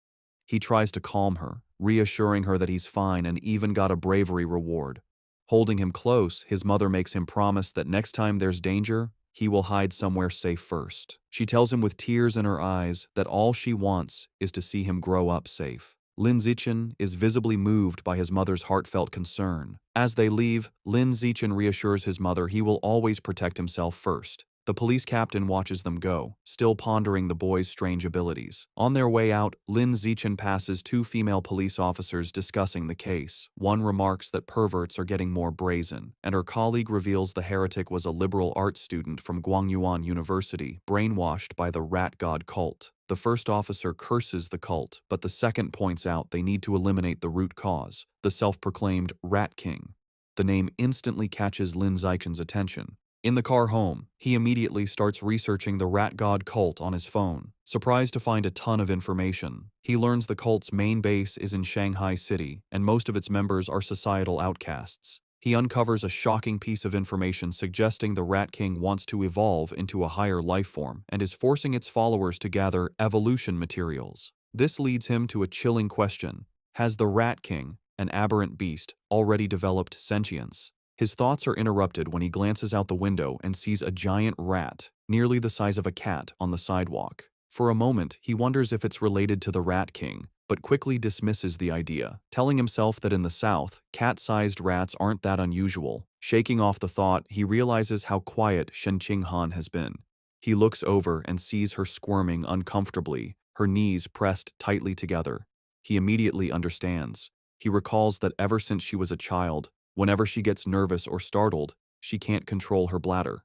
He tries to calm her, reassuring her that he's fine and even got a bravery reward. Holding him close, his mother makes him promise that next time there's danger, he will hide somewhere safe first. She tells him with tears in her eyes that all she wants is to see him grow up safe. Lin Zichen is visibly moved by his mother's heartfelt concern. As they leave, Lin Zichen reassures his mother he will always protect himself first. The police captain watches them go, still pondering the boy's strange abilities. On their way out, Lin Zichen passes two female police officers discussing the case. One remarks that perverts are getting more brazen, and her colleague reveals the heretic was a liberal arts student from Guangyuan University, brainwashed by the rat god cult. The first officer curses the cult, but the second points out they need to eliminate the root cause, the self-proclaimed Rat King. The name instantly catches Lin Zichen's attention. In the car home, he immediately starts researching the rat god cult on his phone. Surprised to find a ton of information, he learns the cult's main base is in Shanghai City, and most of its members are societal outcasts. He uncovers a shocking piece of information suggesting the Rat King wants to evolve into a higher life form and is forcing its followers to gather evolution materials. This leads him to a chilling question. Has the Rat King, an aberrant beast, already developed sentience? His thoughts are interrupted when he glances out the window and sees a giant rat, nearly the size of a cat, on the sidewalk. For a moment, he wonders if it's related to the Rat King, but quickly dismisses the idea, telling himself that in the South, cat-sized rats aren't that unusual. Shaking off the thought, he realizes how quiet Shen Qinghan has been. He looks over and sees her squirming uncomfortably, her knees pressed tightly together. He immediately understands. He recalls that ever since she was a child, whenever she gets nervous or startled, she can't control her bladder.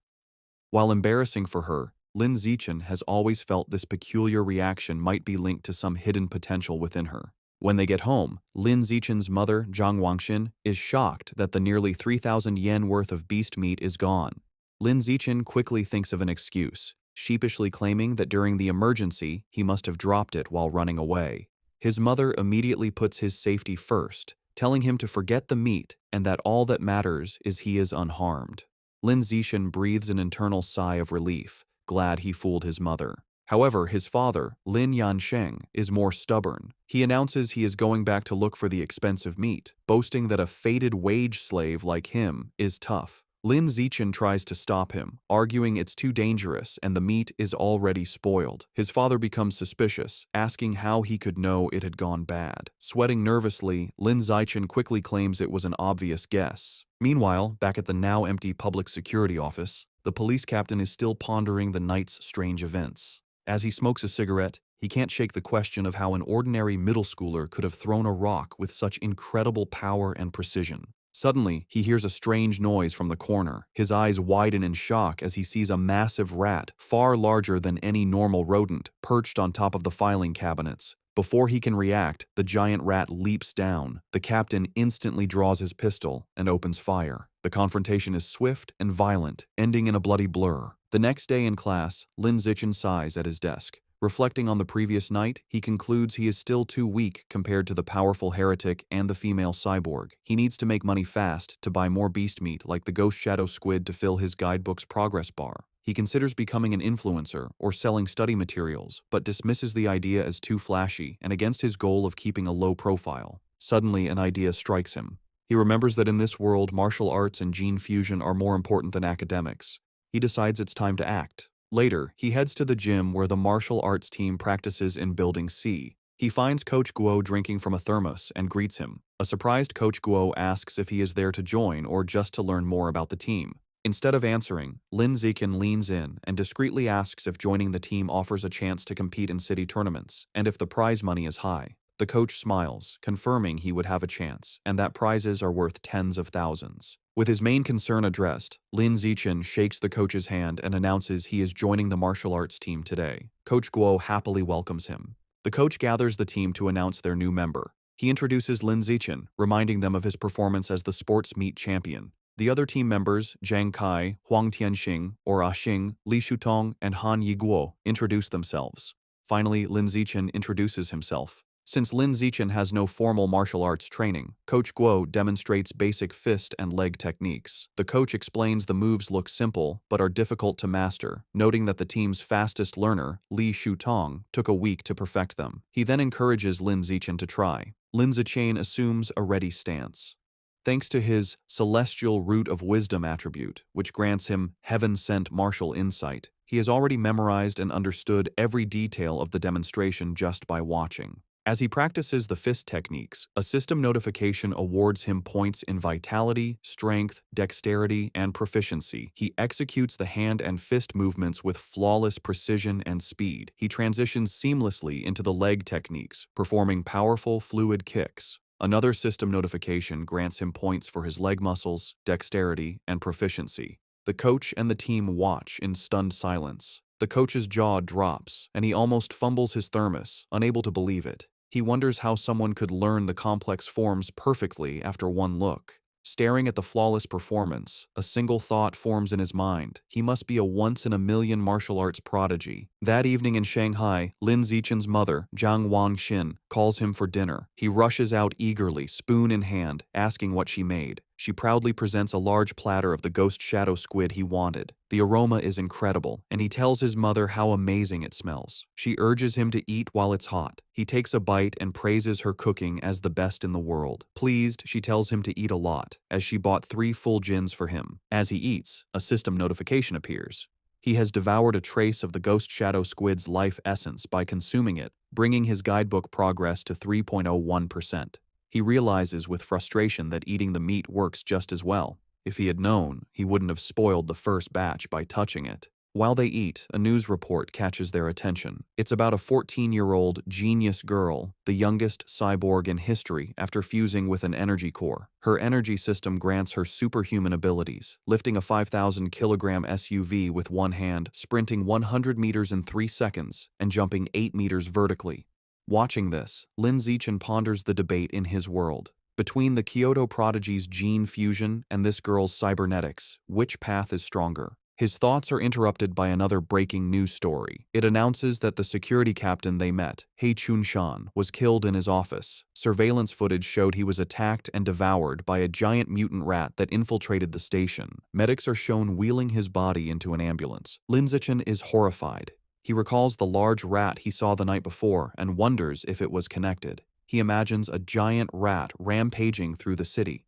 While embarrassing for her, Lin Zichen has always felt this peculiar reaction might be linked to some hidden potential within her. When they get home, Lin Zichen's mother, Zhang Wangxin, is shocked that the nearly 3,000 yen worth of beast meat is gone. Lin Zichen quickly thinks of an excuse, sheepishly claiming that during the emergency, he must have dropped it while running away. His mother immediately puts his safety first, telling him to forget the meat and that all that matters is he is unharmed. Lin Zichen breathes an internal sigh of relief, glad he fooled his mother. However, his father, Lin Yansheng, is more stubborn. He announces he is going back to look for the expensive meat, boasting that a fated wage slave like him is tough. Lin Zichen tries to stop him, arguing it's too dangerous and the meat is already spoiled. His father becomes suspicious, asking how he could know it had gone bad. Sweating nervously, Lin Zichen quickly claims it was an obvious guess. Meanwhile, back at the now empty public security office, the police captain is still pondering the night's strange events. As he smokes a cigarette, he can't shake the question of how an ordinary middle schooler could have thrown a rock with such incredible power and precision. Suddenly, he hears a strange noise from the corner. His eyes widen in shock as he sees a massive rat, far larger than any normal rodent, perched on top of the filing cabinets. Before he can react, the giant rat leaps down. The captain instantly draws his pistol and opens fire. The confrontation is swift and violent, ending in a bloody blur. The next day in class, Lin Zichen sighs at his desk. Reflecting on the previous night, he concludes he is still too weak compared to the powerful heretic and the female cyborg. He needs to make money fast to buy more beast meat like the ghost shadow squid to fill his guidebook's progress bar. He considers becoming an influencer or selling study materials, but dismisses the idea as too flashy and against his goal of keeping a low profile. Suddenly, an idea strikes him. He remembers that in this world, martial arts and gene fusion are more important than academics. He decides it's time to act. Later, he heads to the gym where the martial arts team practices in Building C. He finds Coach Guo drinking from a thermos and greets him. A surprised Coach Guo asks if he is there to join or just to learn more about the team. Instead of answering, Lin Zichen leans in and discreetly asks if joining the team offers a chance to compete in city tournaments and if the prize money is high. The coach smiles, confirming he would have a chance and that prizes are worth tens of thousands. With his main concern addressed, Lin Zichen shakes the coach's hand and announces he is joining the martial arts team today. Coach Guo happily welcomes him. The coach gathers the team to announce their new member. He introduces Lin Zichen, reminding them of his performance as the sports meet champion. The other team members, Zhang Kai, Huang Tianxing, or Xing, Li Shutong, and Han Yiguo, introduce themselves. Finally, Lin Zichen introduces himself. Since Lin Zichen has no formal martial arts training, Coach Guo demonstrates basic fist and leg techniques. The coach explains the moves look simple but are difficult to master, noting that the team's fastest learner, Li Shutong, took a week to perfect them. He then encourages Lin Zichen to try. Lin Zichen assumes a ready stance. Thanks to his celestial root of wisdom attribute, which grants him heaven-sent martial insight, he has already memorized and understood every detail of the demonstration just by watching. As he practices the fist techniques, a system notification awards him points in vitality, strength, dexterity, and proficiency. He executes the hand and fist movements with flawless precision and speed. He transitions seamlessly into the leg techniques, performing powerful, fluid kicks. Another system notification grants him points for his leg muscles, dexterity, and proficiency. The coach and the team watch in stunned silence. The coach's jaw drops, and he almost fumbles his thermos, unable to believe it. He wonders how someone could learn the complex forms perfectly after one look. Staring at the flawless performance, a single thought forms in his mind. He must be a once-in-a-million martial arts prodigy. That evening in Shanghai, Lin Zichen's mother, Zhang Wangxin, calls him for dinner. He rushes out eagerly, spoon in hand, asking what she made. She proudly presents a large platter of the ghost shadow squid he wanted. The aroma is incredible, and he tells his mother how amazing it smells. She urges him to eat while it's hot. He takes a bite and praises her cooking as the best in the world. Pleased, she tells him to eat a lot, as she bought 3 full gins for him. As he eats, a system notification appears. He has devoured a trace of the ghost shadow squid's life essence by consuming it, bringing his guidebook progress to 3.01%. He realizes with frustration that eating the meat works just as well. If he had known, he wouldn't have spoiled the first batch by touching it. While they eat, a news report catches their attention. It's about a 14-year-old genius girl, the youngest cyborg in history after fusing with an energy core. Her energy system grants her superhuman abilities, lifting a 5,000-kilogram SUV with one hand, sprinting 100 meters in 3 seconds, and jumping 8 meters vertically. Watching this, Lin Zichen ponders the debate in his world. Between the Kyoto prodigy's gene fusion and this girl's cybernetics, which path is stronger? His thoughts are interrupted by another breaking news story. It announces that the security captain they met, He Chunshan, was killed in his office. Surveillance footage showed he was attacked and devoured by a giant mutant rat that infiltrated the station. Medics are shown wheeling his body into an ambulance. Lin Zichen is horrified. He recalls the large rat he saw the night before and wonders if it was connected. He imagines a giant rat rampaging through the city.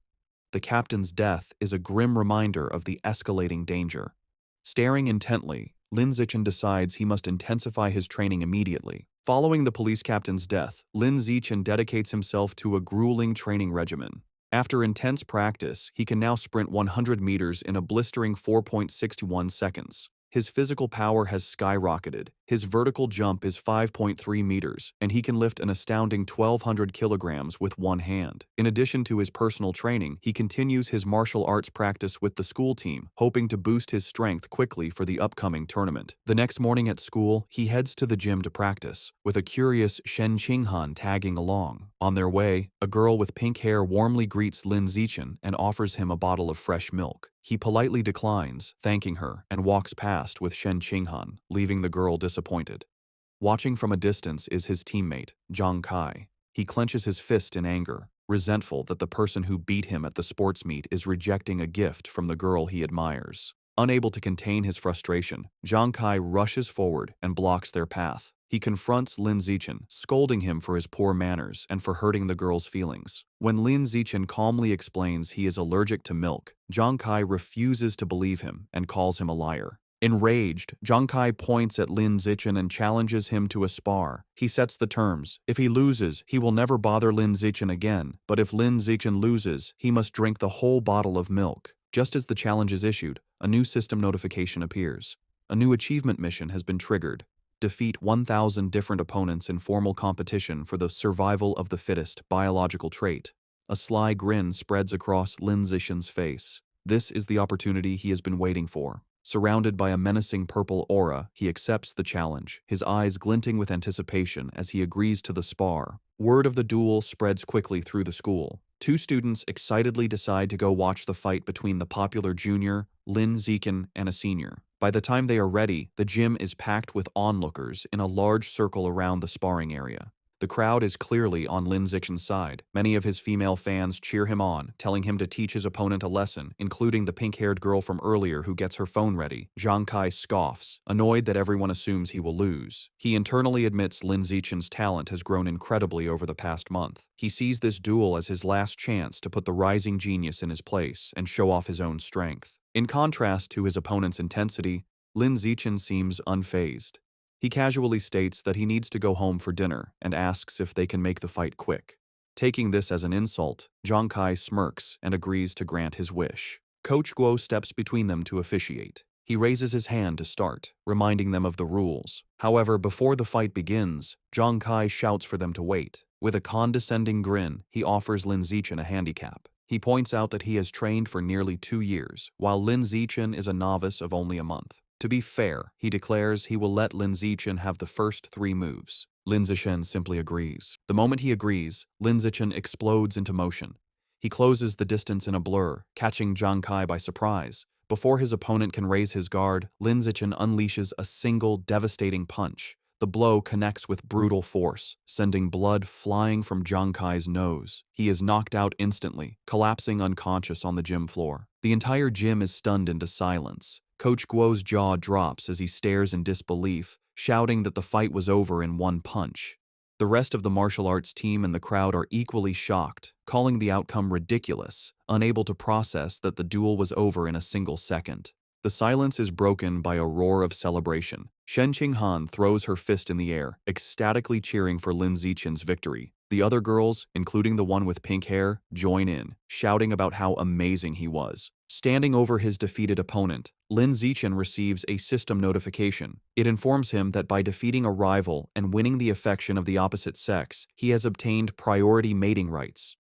The captain's death is a grim reminder of the escalating danger. Staring intently, Lin Zichen decides he must intensify his training immediately. Following the police captain's death, Lin Zichen dedicates himself to a grueling training regimen. After intense practice, he can now sprint 100 meters in a blistering 4.61 seconds. His physical power has skyrocketed. His vertical jump is 5.3 meters, and he can lift an astounding 1,200 kilograms with one hand. In addition to his personal training, he continues his martial arts practice with the school team, hoping to boost his strength quickly for the upcoming tournament. The next morning at school, he heads to the gym to practice, with a curious Shen Qinghan tagging along. On their way, a girl with pink hair warmly greets Lin Zichen and offers him a bottle of fresh milk. He politely declines, thanking her, and walks past with Shen Qinghan, leaving the girl disappointed. Watching from a distance is his teammate, Zhang Kai. He clenches his fist in anger, resentful that the person who beat him at the sports meet is rejecting a gift from the girl he admires. Unable to contain his frustration, Zhang Kai rushes forward and blocks their path. He confronts Lin Zichen, scolding him for his poor manners and for hurting the girl's feelings. When Lin Zichen calmly explains he is allergic to milk, Zhang Kai refuses to believe him and calls him a liar. Enraged, Zhang Kai points at Lin Zichen and challenges him to a spar. He sets the terms. If he loses, he will never bother Lin Zichen again, but if Lin Zichen loses, he must drink the whole bottle of milk. Just as the challenge is issued, a new system notification appears. A new achievement mission has been triggered. Defeat 1,000 different opponents in formal competition for the survival of the fittest biological trait. A sly grin spreads across Lin Zichen's face. This is the opportunity he has been waiting for. Surrounded by a menacing purple aura, he accepts the challenge, his eyes glinting with anticipation as he agrees to the spar. Word of the duel spreads quickly through the school. Two students excitedly decide to go watch the fight between the popular junior, Lin Zichen, and a senior. By the time they are ready, the gym is packed with onlookers in a large circle around the sparring area. The crowd is clearly on Lin Zichen's side. Many of his female fans cheer him on, telling him to teach his opponent a lesson, including the pink-haired girl from earlier who gets her phone ready. Zhang Kai scoffs, annoyed that everyone assumes he will lose. He internally admits Lin Zichen's talent has grown incredibly over the past month. He sees this duel as his last chance to put the rising genius in his place and show off his own strength. In contrast to his opponent's intensity, Lin Zichen seems unfazed. He casually states that he needs to go home for dinner and asks if they can make the fight quick. Taking this as an insult, Zhang Kai smirks and agrees to grant his wish. Coach Guo steps between them to officiate. He raises his hand to start, reminding them of the rules. However, before the fight begins, Zhang Kai shouts for them to wait. With a condescending grin, he offers Lin Zichen a handicap. He points out that he has trained for nearly 2 years, while Lin Zichen is a novice of only a month. To be fair, he declares he will let Lin Zichen have the first 3 moves. Lin Zichen simply agrees. The moment he agrees, Lin Zichen explodes into motion. He closes the distance in a blur, catching Zhang Kai by surprise. Before his opponent can raise his guard, Lin Zichen unleashes a single devastating punch. The blow connects with brutal force, sending blood flying from Zhang Kai's nose. He is knocked out instantly, collapsing unconscious on the gym floor. The entire gym is stunned into silence. Coach Guo's jaw drops as he stares in disbelief, shouting that the fight was over in one punch. The rest of the martial arts team and the crowd are equally shocked, calling the outcome ridiculous, unable to process that the duel was over in a single second. The silence is broken by a roar of celebration. Shen Qinghan throws her fist in the air, ecstatically cheering for Lin Zichen's victory. The other girls, including the one with pink hair, join in, shouting about how amazing he was. Standing over his defeated opponent, Lin Zichen receives a system notification. It informs him that by defeating a rival and winning the affection of the opposite sex, he has obtained priority mating rights.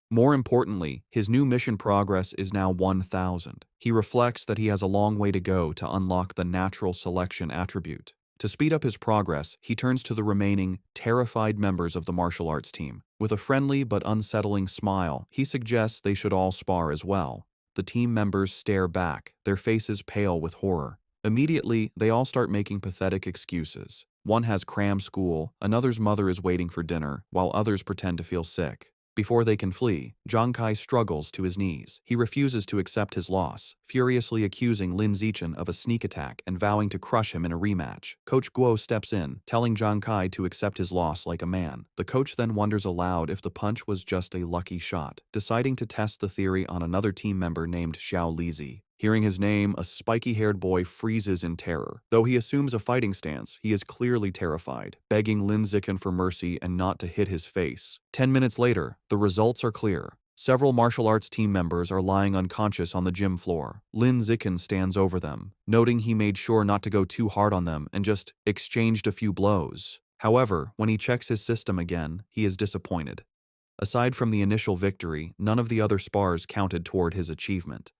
More importantly, his new mission progress is now 1,000. He reflects that he has a long way to go to unlock the natural selection attribute. To speed up his progress, he turns to the remaining, terrified members of the martial arts team. With a friendly but unsettling smile, he suggests they should all spar as well. The team members stare back, their faces pale with horror. Immediately, they all start making pathetic excuses. One has cram school, another's mother is waiting for dinner, while others pretend to feel sick. Before they can flee, Zhang Kai struggles to his knees. He refuses to accept his loss, furiously accusing Lin Zichen of a sneak attack and vowing to crush him in a rematch. Coach Guo steps in, telling Zhang Kai to accept his loss like a man. The coach then wonders aloud if the punch was just a lucky shot, deciding to test the theory on another team member named Xiao Lizi. Hearing his name, a spiky-haired boy freezes in terror. Though he assumes a fighting stance, he is clearly terrified, begging Lin Zichen for mercy and not to hit his face. 10 minutes later, the results are clear. Several martial arts team members are lying unconscious on the gym floor. Lin Zichen stands over them, noting he made sure not to go too hard on them and just exchanged a few blows. However, when he checks his system again, he is disappointed. Aside from the initial victory, none of the other spars counted toward his achievement.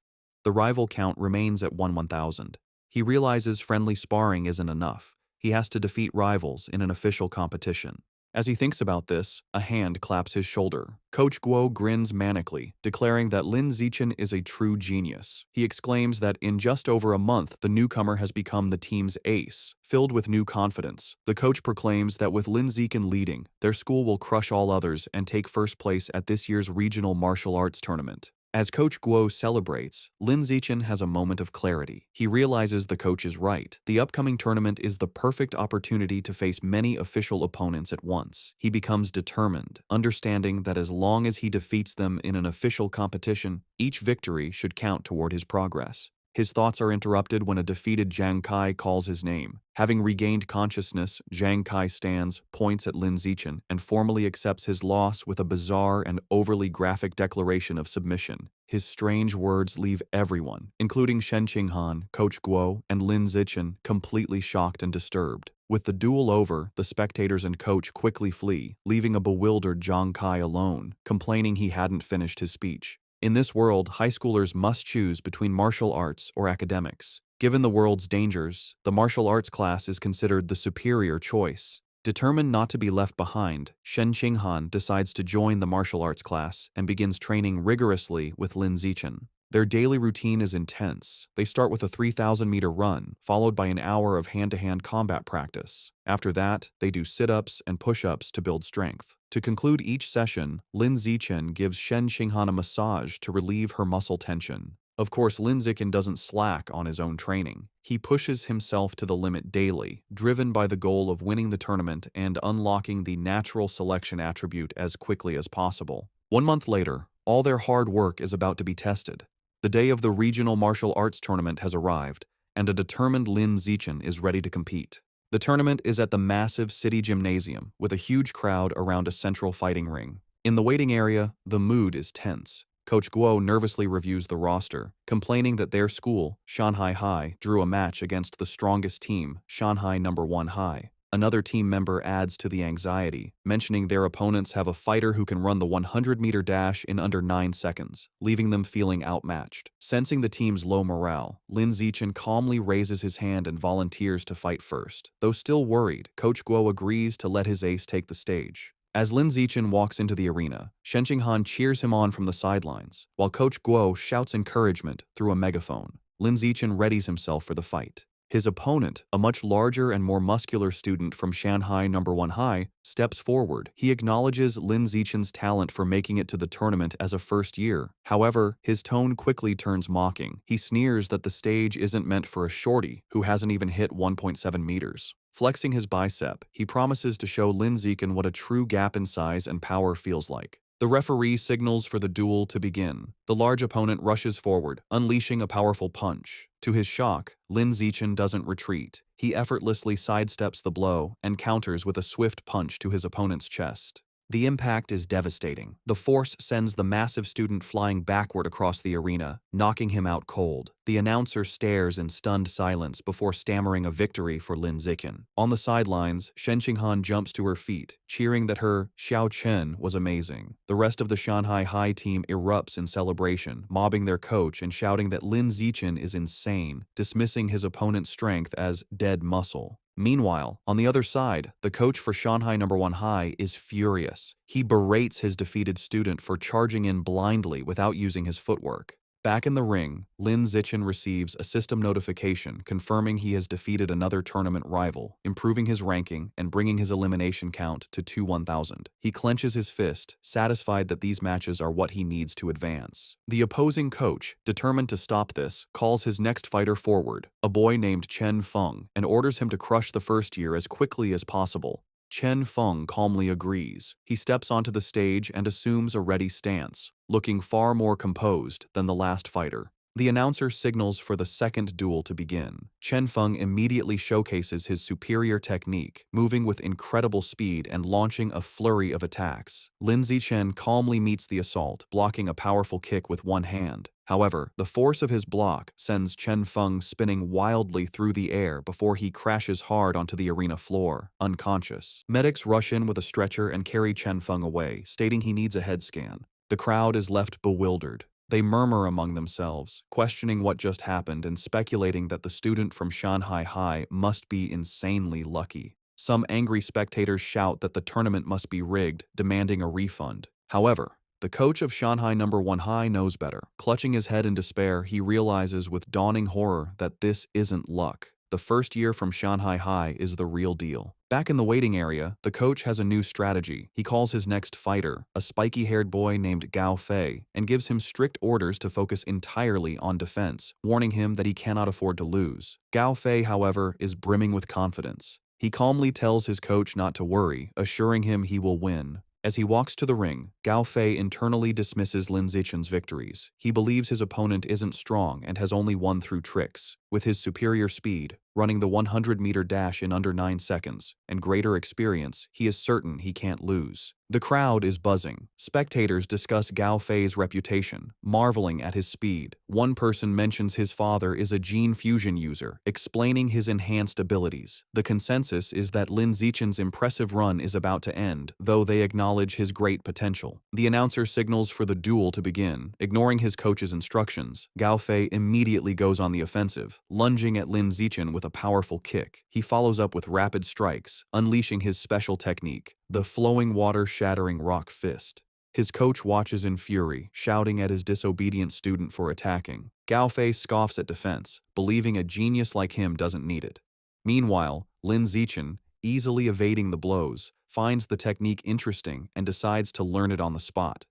The rival count remains at 1,000. He realizes friendly sparring isn't enough. He has to defeat rivals in an official competition. As he thinks about this, a hand claps his shoulder. Coach Guo grins manically, declaring that Lin Zichen is a true genius. He exclaims that in just over a month, the newcomer has become the team's ace. Filled with new confidence, the coach proclaims that with Lin Zichen leading, their school will crush all others and take first place at this year's regional martial arts tournament. As Coach Guo celebrates, Lin Zichen has a moment of clarity. He realizes the coach is right. The upcoming tournament is the perfect opportunity to face many official opponents at once. He becomes determined, understanding that as long as he defeats them in an official competition, each victory should count toward his progress. His thoughts are interrupted when a defeated Zhang Kai calls his name. Having regained consciousness, Zhang Kai stands, points at Lin Zichen, and formally accepts his loss with a bizarre and overly graphic declaration of submission. His strange words leave everyone, including Shen Qinghan, Coach Guo, and Lin Zichen, completely shocked and disturbed. With the duel over, the spectators and coach quickly flee, leaving a bewildered Zhang Kai alone, complaining he hadn't finished his speech. In this world, high schoolers must choose between martial arts or academics. Given the world's dangers, the martial arts class is considered the superior choice. Determined not to be left behind, Shen Qinghan decides to join the martial arts class and begins training rigorously with Lin Zichen. Their daily routine is intense. They start with a 3,000-meter run, followed by an hour of hand-to-hand combat practice. After that, they do sit-ups and push-ups to build strength. To conclude each session, Lin Zichen gives Shen Qinghan a massage to relieve her muscle tension. Of course, Lin Zichen doesn't slack on his own training. He pushes himself to the limit daily, driven by the goal of winning the tournament and unlocking the natural selection attribute as quickly as possible. 1 month later, all their hard work is about to be tested. The day of the regional martial arts tournament has arrived, and a determined Lin Zichen is ready to compete. The tournament is at the massive city gymnasium, with a huge crowd around a central fighting ring. In the waiting area, the mood is tense. Coach Guo nervously reviews the roster, complaining that their school, Shanghai High, drew a match against the strongest team, Shanghai No. 1 High. Another team member adds to the anxiety, mentioning their opponents have a fighter who can run the 100-meter dash in under 9 seconds, leaving them feeling outmatched. Sensing the team's low morale, Lin Zichen calmly raises his hand and volunteers to fight first. Though still worried, Coach Guo agrees to let his ace take the stage. As Lin Zichen walks into the arena, Shen Qinghan cheers him on from the sidelines, while Coach Guo shouts encouragement through a megaphone. Lin Zichen readies himself for the fight. His opponent, a much larger and more muscular student from Shanghai No. 1 High, steps forward. He acknowledges Lin Zichen's talent for making it to the tournament as a first year. However, his tone quickly turns mocking. He sneers that the stage isn't meant for a shorty who hasn't even hit 1.7 meters. Flexing his bicep, he promises to show Lin Zichen what a true gap in size and power feels like. The referee signals for the duel to begin. The large opponent rushes forward, unleashing a powerful punch. To his shock, Lin Zichen doesn't retreat. He effortlessly sidesteps the blow and counters with a swift punch to his opponent's chest. The impact is devastating. The force sends the massive student flying backward across the arena, knocking him out cold. The announcer stares in stunned silence before stammering a victory for Lin Zichen. On the sidelines, Shen Qinghan jumps to her feet, cheering that her Xiao Chen was amazing. The rest of the Shanghai High team erupts in celebration, mobbing their coach and shouting that Lin Zichen is insane, dismissing his opponent's strength as dead muscle. Meanwhile, on the other side, the coach for Shanghai No. 1 High is furious. He berates his defeated student for charging in blindly without using his footwork. Back in the ring, Lin Zichen receives a system notification confirming he has defeated another tournament rival, improving his ranking and bringing his elimination count to 2-1,000. He clenches his fist, satisfied that these matches are what he needs to advance. The opposing coach, determined to stop this, calls his next fighter forward, a boy named Chen Feng, and orders him to crush the first year as quickly as possible. Chen Feng calmly agrees. He steps onto the stage and assumes a ready stance, looking far more composed than the last fighter. The announcer signals for the second duel to begin. Chen Feng immediately showcases his superior technique, moving with incredible speed and launching a flurry of attacks. Lin Zichen calmly meets the assault, blocking a powerful kick with one hand. However, the force of his block sends Chen Feng spinning wildly through the air before he crashes hard onto the arena floor, unconscious. Medics rush in with a stretcher and carry Chen Feng away, stating he needs a head scan. The crowd is left bewildered. They murmur among themselves, questioning what just happened and speculating that the student from Shanghai High must be insanely lucky. Some angry spectators shout that the tournament must be rigged, demanding a refund. However, the coach of Shanghai No. 1 High knows better. Clutching his head in despair, he realizes with dawning horror that this isn't luck. The first year from Shanghai High is the real deal. Back in the waiting area, the coach has a new strategy. He calls his next fighter, a spiky-haired boy named Gao Fei, and gives him strict orders to focus entirely on defense, warning him that he cannot afford to lose. Gao Fei, however, is brimming with confidence. He calmly tells his coach not to worry, assuring him he will win. As he walks to the ring, Gao Fei internally dismisses Lin Zichen's victories. He believes his opponent isn't strong and has only won through tricks. With his superior speed, running the 100-meter dash in under 9 seconds, and greater experience, he is certain he can't lose. The crowd is buzzing. Spectators discuss Gao Fei's reputation, marveling at his speed. One person mentions his father is a gene fusion user, explaining his enhanced abilities. The consensus is that Lin Zichen's impressive run is about to end, though they acknowledge his great potential. The announcer signals for the duel to begin. Ignoring his coach's instructions, Gao Fei immediately goes on the offensive, lunging at Lin Zichen with a powerful kick. He follows up with rapid strikes, unleashing his special technique, the flowing water-shattering rock fist. His coach watches in fury, shouting at his disobedient student for attacking. Gao Fei scoffs at defense, believing a genius like him doesn't need it. Meanwhile, Lin Zichen, easily evading the blows, finds the technique interesting and decides to learn it on the spot.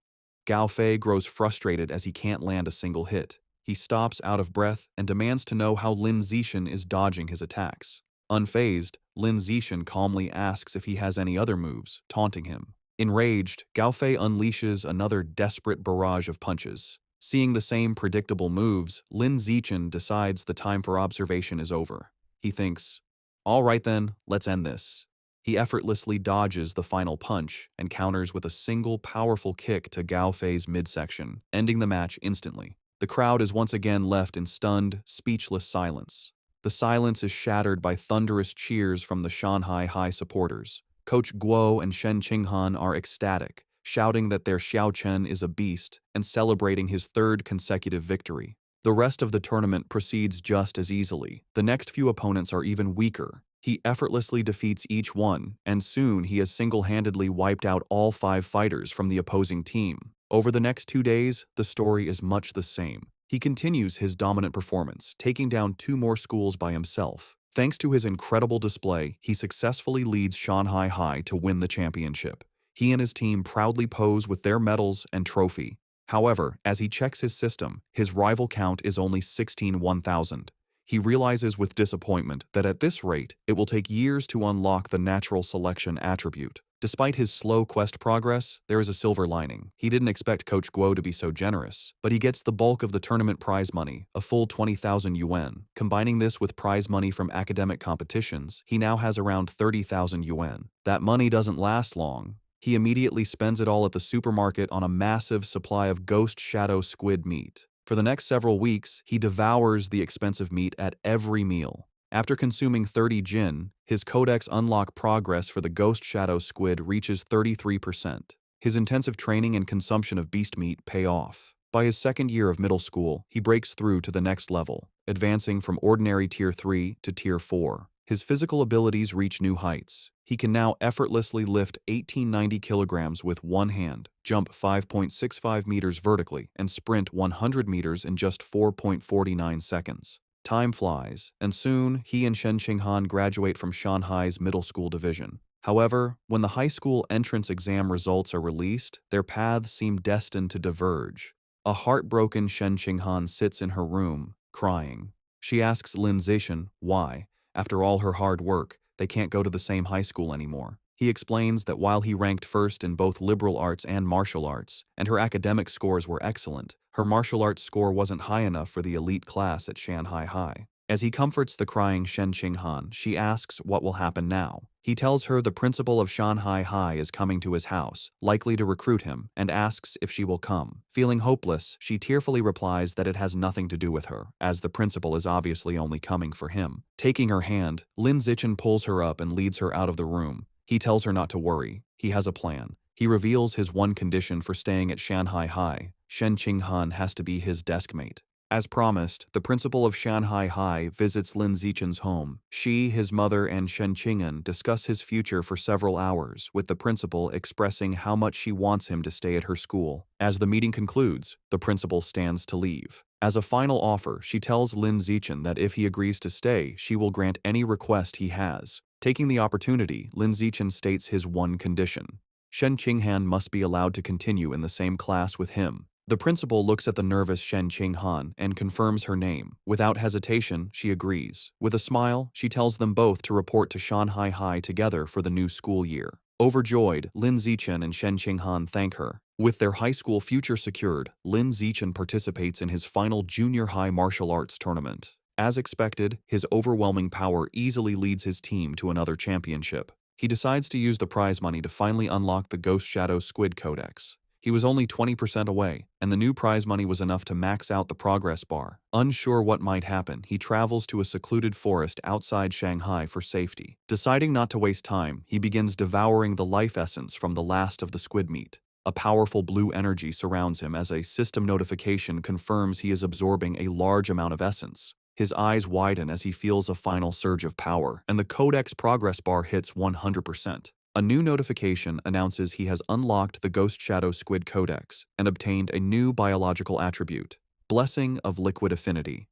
Gao Fei grows frustrated as he can't land a single hit. He stops out of breath and demands to know how Lin Zichen is dodging his attacks. Unfazed, Lin Zichen calmly asks if he has any other moves, taunting him. Enraged, Gao Fei unleashes another desperate barrage of punches. Seeing the same predictable moves, Lin Zichen decides the time for observation is over. He thinks, "All right then, let's end this." He effortlessly dodges the final punch and counters with a single powerful kick to Gao Fei's midsection, ending the match instantly. The crowd is once again left in stunned, speechless silence. The silence is shattered by thunderous cheers from the Shanghai High supporters. Coach Guo and Shen Qinghan are ecstatic, shouting that their Xiao Chen is a beast and celebrating his third consecutive victory. The rest of the tournament proceeds just as easily. The next few opponents are even weaker. He effortlessly defeats each one, and soon he has single-handedly wiped out all 5 fighters from the opposing team. Over the next 2 days, the story is much the same. He continues his dominant performance, taking down 2 more schools by himself. Thanks to his incredible display, he successfully leads Shanghai High to win the championship. He and his team proudly pose with their medals and trophy. However, as he checks his system, his rival count is only 16,000. He realizes with disappointment that at this rate, it will take years to unlock the natural selection attribute. Despite his slow quest progress, there is a silver lining. He didn't expect Coach Guo to be so generous, but he gets the bulk of the tournament prize money, a full 20,000 yuan. Combining this with prize money from academic competitions, he now has around 30,000 yuan. That money doesn't last long. He immediately spends it all at the supermarket on a massive supply of ghost shadow squid meat. For the next several weeks, he devours the expensive meat at every meal. After consuming 30 jin, his codex unlock progress for the ghost shadow squid reaches 33%. His intensive training and consumption of beast meat pay off. By his second year of middle school, he breaks through to the next level, advancing from ordinary Tier 3 to Tier 4. His physical abilities reach new heights. He can now effortlessly lift 1890 kilograms with one hand, jump 5.65 meters vertically, and sprint 100 meters in just 4.49 seconds. Time flies, and soon he and Shen Qinghan graduate from Shanghai's middle school division. However, when the high school entrance exam results are released, their paths seem destined to diverge. A heartbroken Shen Qinghan sits in her room, crying. She asks Lin Zichen why, after all her hard work, they can't go to the same high school anymore. He explains that while he ranked first in both liberal arts and martial arts, and her academic scores were excellent, her martial arts score wasn't high enough for the elite class at Shanghai High. As he comforts the crying Shen Qinghan, she asks what will happen now. He tells her the principal of Shanghai High is coming to his house, likely to recruit him, and asks if she will come. Feeling hopeless, she tearfully replies that it has nothing to do with her, as the principal is obviously only coming for him. Taking her hand, Lin Zichen pulls her up and leads her out of the room. He tells her not to worry. He has a plan. He reveals his one condition for staying at Shanghai High. Shen Qinghan has to be his deskmate. As promised, the principal of Shanghai High visits Lin Zichen's home. She, his mother, and Shen Qinghan discuss his future for several hours, with the principal expressing how much she wants him to stay at her school. As the meeting concludes, the principal stands to leave. As a final offer, she tells Lin Zichen that if he agrees to stay, she will grant any request he has. Taking the opportunity, Lin Zichen states his one condition. Shen Qinghan must be allowed to continue in the same class with him. The principal looks at the nervous Shen Qinghan and confirms her name. Without hesitation, she agrees. With a smile, she tells them both to report to Shanghai High together for the new school year. Overjoyed, Lin Zichen and Shen Qinghan thank her. With their high school future secured, Lin Zichen participates in his final junior high martial arts tournament. As expected, his overwhelming power easily leads his team to another championship. He decides to use the prize money to finally unlock the Ghost Shadow Squid Codex. He was only 20% away, and the new prize money was enough to max out the progress bar. Unsure what might happen, he travels to a secluded forest outside Shanghai for safety. Deciding not to waste time, he begins devouring the life essence from the last of the squid meat. A powerful blue energy surrounds him as a system notification confirms he is absorbing a large amount of essence. His eyes widen as he feels a final surge of power, and the Codex progress bar hits 100%. A new notification announces he has unlocked the Ghost Shadow Squid Codex and obtained a new biological attribute, Blessing of Liquid Affinity.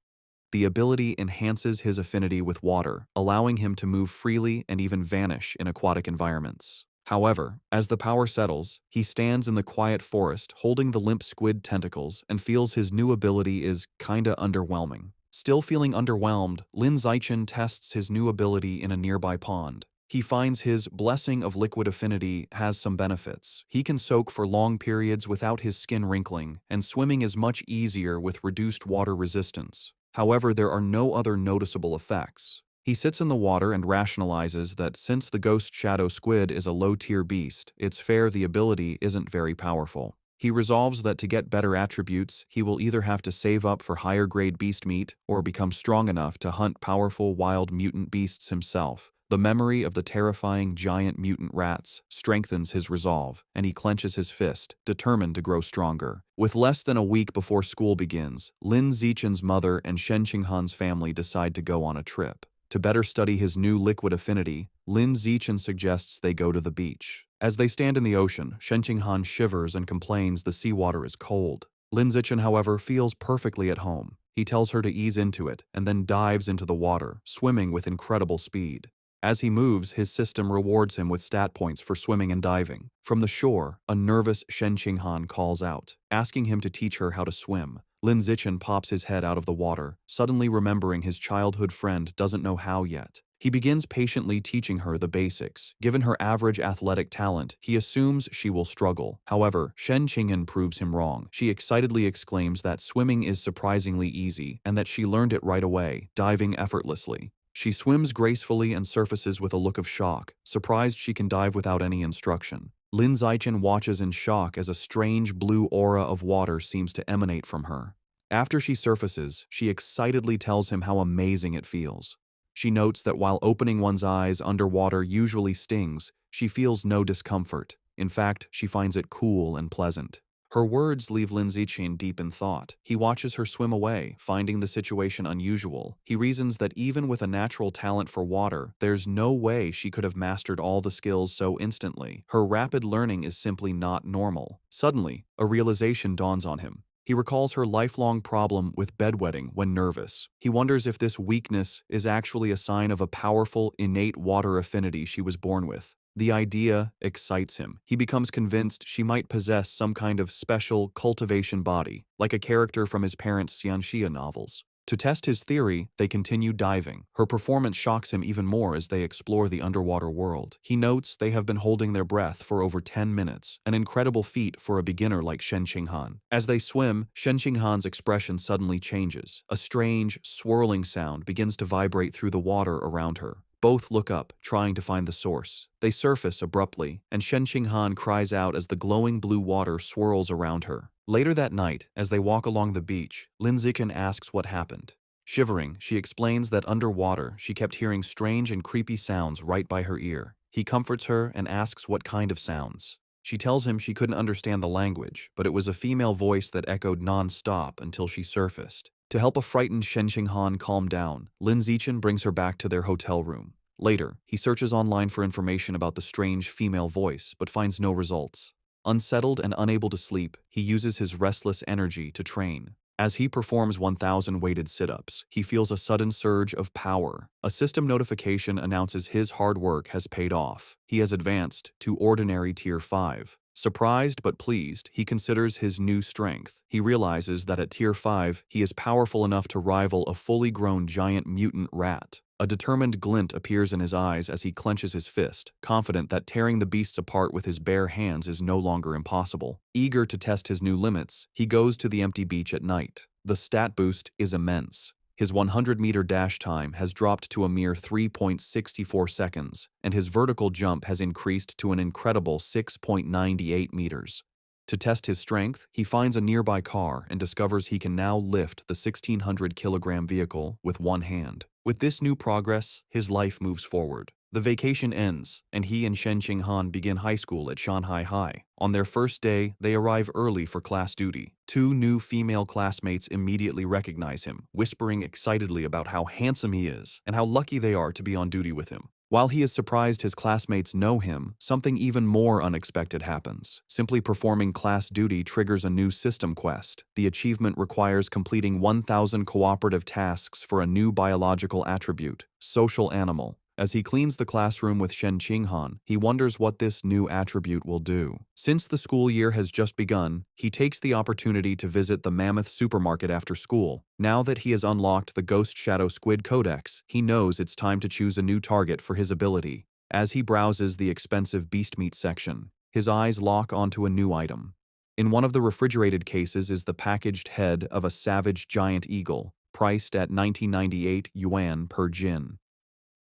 The ability enhances his affinity with water, allowing him to move freely and even vanish in aquatic environments. However, as the power settles, he stands in the quiet forest holding the limp squid tentacles and feels his new ability is kinda underwhelming. Still feeling underwhelmed, Lin Zichen tests his new ability in a nearby pond. He finds his Blessing of Liquid Affinity has some benefits. He can soak for long periods without his skin wrinkling, and swimming is much easier with reduced water resistance. However, there are no other noticeable effects. He sits in the water and rationalizes that since the Ghost Shadow Squid is a low-tier beast, it's fair the ability isn't very powerful. He resolves that to get better attributes, he will either have to save up for higher-grade beast meat or become strong enough to hunt powerful wild mutant beasts himself. The memory of the terrifying giant mutant rats strengthens his resolve, and he clenches his fist, determined to grow stronger. With less than a week before school begins, Lin Zichen's mother and Shen Qinghan's family decide to go on a trip. To better study his new liquid affinity, Lin Zichen suggests they go to the beach. As they stand in the ocean, Shen Qinghan shivers and complains the seawater is cold. Lin Zichen, however, feels perfectly at home. He tells her to ease into it and then dives into the water, swimming with incredible speed. As he moves, his system rewards him with stat points for swimming and diving. From the shore, a nervous Shen Qinghan calls out, asking him to teach her how to swim. Lin Zichen pops his head out of the water, suddenly remembering his childhood friend doesn't know how yet. He begins patiently teaching her the basics. Given her average athletic talent, he assumes she will struggle. However, Shen Qinghan proves him wrong. She excitedly exclaims that swimming is surprisingly easy and that she learned it right away, diving effortlessly. She swims gracefully and surfaces with a look of shock, surprised she can dive without any instruction. Lin Zichen watches in shock as a strange blue aura of water seems to emanate from her. After she surfaces, she excitedly tells him how amazing it feels. She notes that while opening one's eyes underwater usually stings, she feels no discomfort. In fact, she finds it cool and pleasant. Her words leave Lin Zichen deep in thought. He watches her swim away, finding the situation unusual. He reasons that even with a natural talent for water, there's no way she could have mastered all the skills so instantly. Her rapid learning is simply not normal. Suddenly, a realization dawns on him. He recalls her lifelong problem with bedwetting when nervous. He wonders if this weakness is actually a sign of a powerful, innate water affinity she was born with. The idea excites him. He becomes convinced she might possess some kind of special cultivation body, like a character from his parents' Xianxia novels. To test his theory, they continue diving. Her performance shocks him even more as they explore the underwater world. He notes they have been holding their breath for over 10 minutes, an incredible feat for a beginner like Shen Qinghan. As they swim, Shen Qinghan's expression suddenly changes. A strange, swirling sound begins to vibrate through the water around her. Both look up, trying to find the source. They surface abruptly, and Shen Qinghan cries out as the glowing blue water swirls around her. Later that night, as they walk along the beach, Lin Zichen asks what happened. Shivering, she explains that underwater, she kept hearing strange and creepy sounds right by her ear. He comforts her and asks what kind of sounds. She tells him she couldn't understand the language, but it was a female voice that echoed non-stop until she surfaced. To help a frightened Shen Qinghan calm down, Lin Zichen brings her back to their hotel room. Later, he searches online for information about the strange female voice, but finds no results. Unsettled and unable to sleep, he uses his restless energy to train. As he performs 1,000 weighted sit-ups, he feels a sudden surge of power. A system notification announces his hard work has paid off. He has advanced to ordinary Tier 5. Surprised but pleased, he considers his new strength. He realizes that at Tier 5, he is powerful enough to rival a fully grown giant mutant rat. A determined glint appears in his eyes as he clenches his fist, confident that tearing the beasts apart with his bare hands is no longer impossible. Eager to test his new limits, he goes to the empty beach at night. The stat boost is immense. His 100-meter dash time has dropped to a mere 3.64 seconds, and his vertical jump has increased to an incredible 6.98 meters. To test his strength, he finds a nearby car and discovers he can now lift the 1,600-kilogram vehicle with one hand. With this new progress, his life moves forward. The vacation ends, and he and Shen Qinghan begin high school at Shanghai High. On their first day, they arrive early for class duty. Two new female classmates immediately recognize him, whispering excitedly about how handsome he is and how lucky they are to be on duty with him. While he is surprised his classmates know him, something even more unexpected happens. Simply performing class duty triggers a new system quest. The achievement requires completing 1,000 cooperative tasks for a new biological attribute, social animal. As he cleans the classroom with Shen Qinghan, he wonders what this new attribute will do. Since the school year has just begun, he takes the opportunity to visit the Mammoth supermarket after school. Now that he has unlocked the Ghost Shadow Squid Codex, he knows it's time to choose a new target for his ability. As he browses the expensive beast meat section, his eyes lock onto a new item. In one of the refrigerated cases is the packaged head of a savage giant eagle, priced at 1998 yuan per jin.